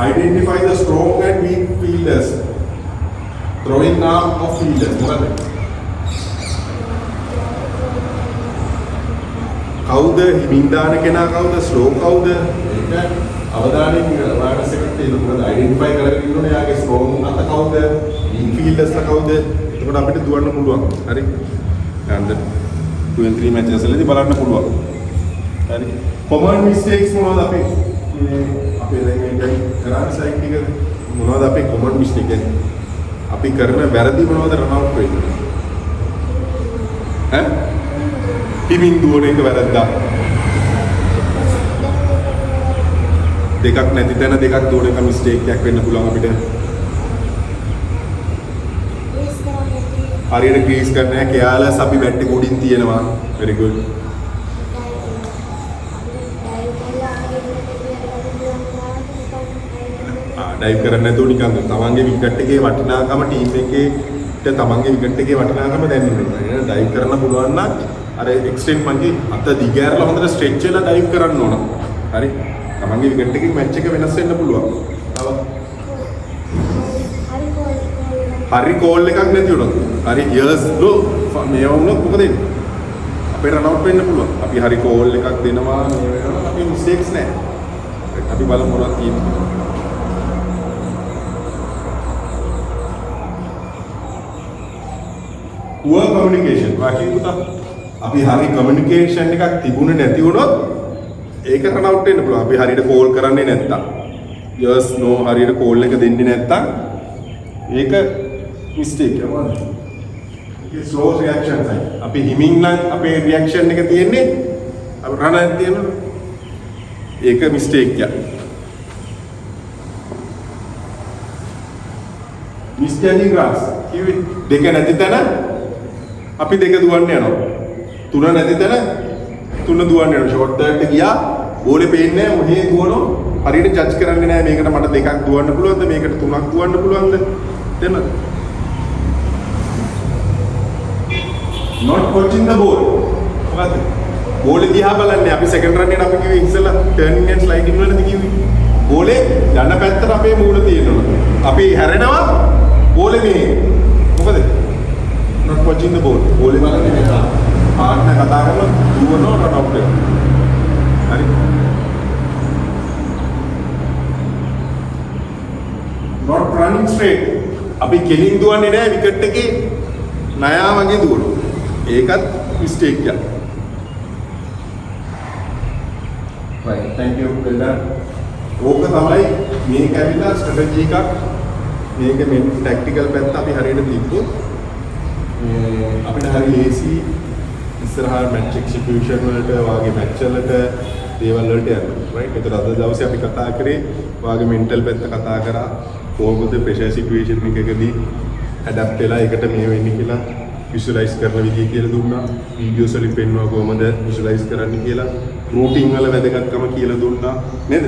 Speaker 1: Identify the strong and weak fielders. Throwing arm of fielders. මොකද? කවුද හිමින් දාන කෙනා කවුද ස්ලෝ කවුද ඒක අවධානයෙන් අවාර්ඩ්ස් එකක් තියෙනවා. මොකද අයිඩෙන්ටිෆයි කරගෙන ඉන්නෝනේ යාගේ ස්ට්‍රෝං අත කවුද ඉන්ෆීල්ඩර්ස්ලා කවුද. එතකොට අපිට දුවන්න පුළුවන්. හරි. and 2 and 3 matches වලදී බලන්න පුළුවන්. හරි. common mistakes මොනවද අපි අපේ දැන් කරාන සයිඩ් එක මොනවද අපේ common mistake එක? අපි කරන වැරදි මොනවද රන් අවුට් වෙන්නේ? ඈ හිමින් දුවන එක වැරද්දා. දෙකක් නැති තැන දෙකක් දුවන එක මිස්ටේක් එකක් වෙන්න පුළුවන් අපිට. හරියට ක්‍රීස් කරන්නේ නැහැ. කෙයාලස් අපි බැට් එක උඩින් තියෙනවා. very good. ඩයිව් කරන්නේ නැතුව නිකන් තමන්ගේ විකට් එකේ වටිනාකම ටීම් එකේ තමන්ගේ විකට් එකේ වටිනාකම දැනෙන්නේ. එහෙනම් ඩයිව් කරන්න පුළුවන් නම් අර එක්ස්ටෙන්ඩ් මංගේ අත දිගෑරලා හොඳට ස්ට්‍රෙච් වෙලා ඩයිව් කරන්න ඕන. හරි. තමන්ගේ විකට් එකේ මැච් එක වෙනස් වෙන්න පුළුවන්. තව හරි කෝල් එකක් නැති වුණොත් හරි යර්ස් ලෝ මේ වුණොත් මොකද වෙන්නේ? අපේ රන් අවුට් වෙන්න පුළුවන්. අපි හරි කෝල් එකක් දෙනවා මේ වෙනවා අපි මිස්ටේක්ස් නැහැ. අපි බලමු මොනවද තියෙන්නේ. poor communication. වාකිය පුතා අපි හරි කමියුනිකේෂන් එකක් තිබුණේ නැති වුණොත් ඒක රන් අවුට් වෙන්න පුළුවන්. අපි හරියට කෝල් කරන්නේ නැත්තම් yes no හරියට කෝල් එක දෙන්නේ නැත්තම් ඒක මිස්ටේක් එකක්. ඒක ස්ලෝ රියැක්ෂන් එකයි. අපි හිමින් නම් අපේ රියැක්ෂන් එක තියෙන්නේ අපි රන් එකක් තියෙනවා. ඒක මිස්ටේක් එකක්. මිස්ටේකින් ග්‍රාස් කිව්වේ දෙක නැති තැන අපි දෙක දුවන්න යනවා. තුන නැති තැන තුන දුවන්න යනවා. ෂෝට් ටර්ට් එක ගියා බෝලේ පේන්නේ නැහැ. මොහේ දුවනවා. හරියට ජජ් කරන්නේ නැහැ. මේකට මට දෙකක් දුවන්න පුළුවන්ද? මේකට තුනක් දුවන්න පුළුවන්ද? තේරෙනවද? not watching the ball. මොකද? බෝලේ දිහා බලන්නේ. අපි සෙකන්ඩ් රන් එකට අපි කිව්වේ ඉස්සෙල්ලා ටර්නින් ඇන්ඩ් ස්ලයිඩින් වලදී කිව්වේ. බෝලේ යන පැත්තට අපේ මූණ තියෙනවා. අපි හැරෙනවා බෝලේ මේ මොකද? not watching the ball. බෝලේ බලන්නේ මෙහා. පාර්ට්නර් කතා කරලා දුවනවා රන් අවුට් වෙනවා. හරි. not running straight. අපි කෙලින් දුවන්නේ නැහැ විකට් එකේ නයා වගේ දුවනවා. ඒකත් මිස්ටේක් එකක්. right thank you well done. ඕක තමයි මේක ඇවිල්ලා ස්ට්‍රැටජි එකක්. මේක මේ ටැක්ටිකල් පැත්ත අපි හරියට තිබ්බොත් අපිට හරි ලේසි ඉස්සරහා මැච් එක්සිකියුෂන් වලට වාගේ මැච් වලට දේවල් වලට යන්න. right ඒතර අද දවසේ අපි කතා කරේ වාගේ මෙන්ටල් පැත්ත කතා කරා. කොහොමද ප්‍රෙෂර් සිටුේෂන් එකකදී ඇඩැප්ට් වෙලා ඒකට මේ වෙන්නේ කියලා විෂුවලයිස් කරන විදිය කියලා දුන්නා. වීඩියෝස් වලින් පෙන්වුවා කොහොමද විෂුවලයිස් කරන්න කියලා. රූටින් වල වැදගත්කම කියලා දුන්නා නේද?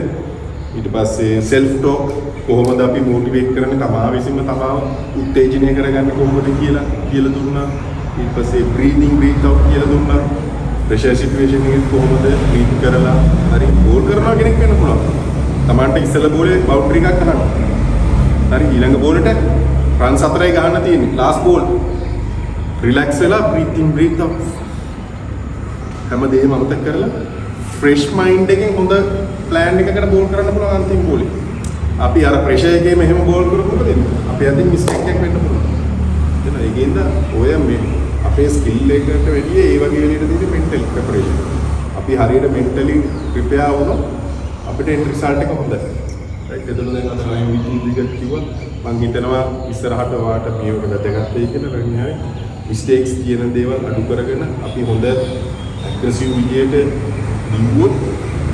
Speaker 1: ඊට පස්සේ සෙල්ෆ් ටෝක් කොහොමද අපි මොටිවේට් කරන්නේ තමා විසින්ම තමාව උත්තේජනය කරගන්නේ කොහොමද කියලා දුන්නා. ඊට පස්සේ බ්‍රීතිං බ්‍රීත් අවුට් කියලා දුන්නා. ප්‍රෙෂර් සිටුේෂන් එකේ කොහොමද බ්‍රීත් කරලා හරි බෝල් කරනවා කෙනෙක් වෙන්න පුළුවන්. Tamanට ඉස්සෙල්ලා බෝලේ බවුන්ඩරි එකක් ගන්න. හරි ඊළඟ බෝලෙට රන් 4යි ගන්න තියෙන්නේ. ලාස්ට් බෝල් රිලැක්ස් වෙලා බ්‍රීතිං බ්‍රීත් අවුට් හැමදේම අමතක කරලා ෆ්‍රෙෂ් මයින්ඩ් එකෙන් හොඳ ප්ලෑන් එකකට බෝල් කරන්න පුළුවන් අන්තිම බෝලේ. අපි අර ප්‍රෙෂර් එකේ මෙහෙම බෝල් කරපුවම මොකද වෙන්නේ? අපි අතින් මිස්ටේක් එකක් වෙන්න පුළුවන්. එතන ඒකෙන්ද ඔය මේ අපේ ස්කිල් එකට වැඩිය ඒ වගේ වෙලෙට තියෙන මෙන්ටල් ප්‍රෙපරේෂන්. අපි හරියට මෙන්ටලි ප්‍රිපෙයාර් වුණොත් අපිට එන්ඩ් රිසල්ට් එක හොඳයි. රයිට් එතන දැන් අද ලයිව් මීටින් එකක් කිව්වා මම හිතනවා ඉස්සරහට වාට මේක වැදගත් වෙයි කියලා රණ්‍යයි මිස්ටේක්ස් තියෙන දේවල් අඩු කරගෙන අපි හොඳ ඇග්‍රෙසිව් විදියට දිවුවොත්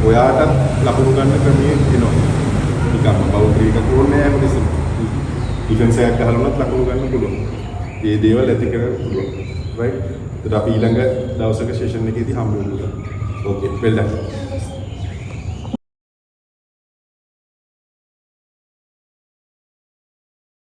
Speaker 1: ඔයාටත් ලකුණු ගන්න ක්‍රමයේ එනවා. නිකම්ම බවුන්ඩරි එකක් ඕනේ නැහැ මොකද ඩිෆෙන්ස් එකක් ගහලුණත් ලකුණු ගන්න පුළුවන්. මේ දේවල් ඇති කරගන්න පුළුවන්. රයිට්. ඒත් අපි ඊළඟ දවසක සෙෂන් එකේදී හම්බ වෙනවා. ඕකේ වෙල් ඩන්.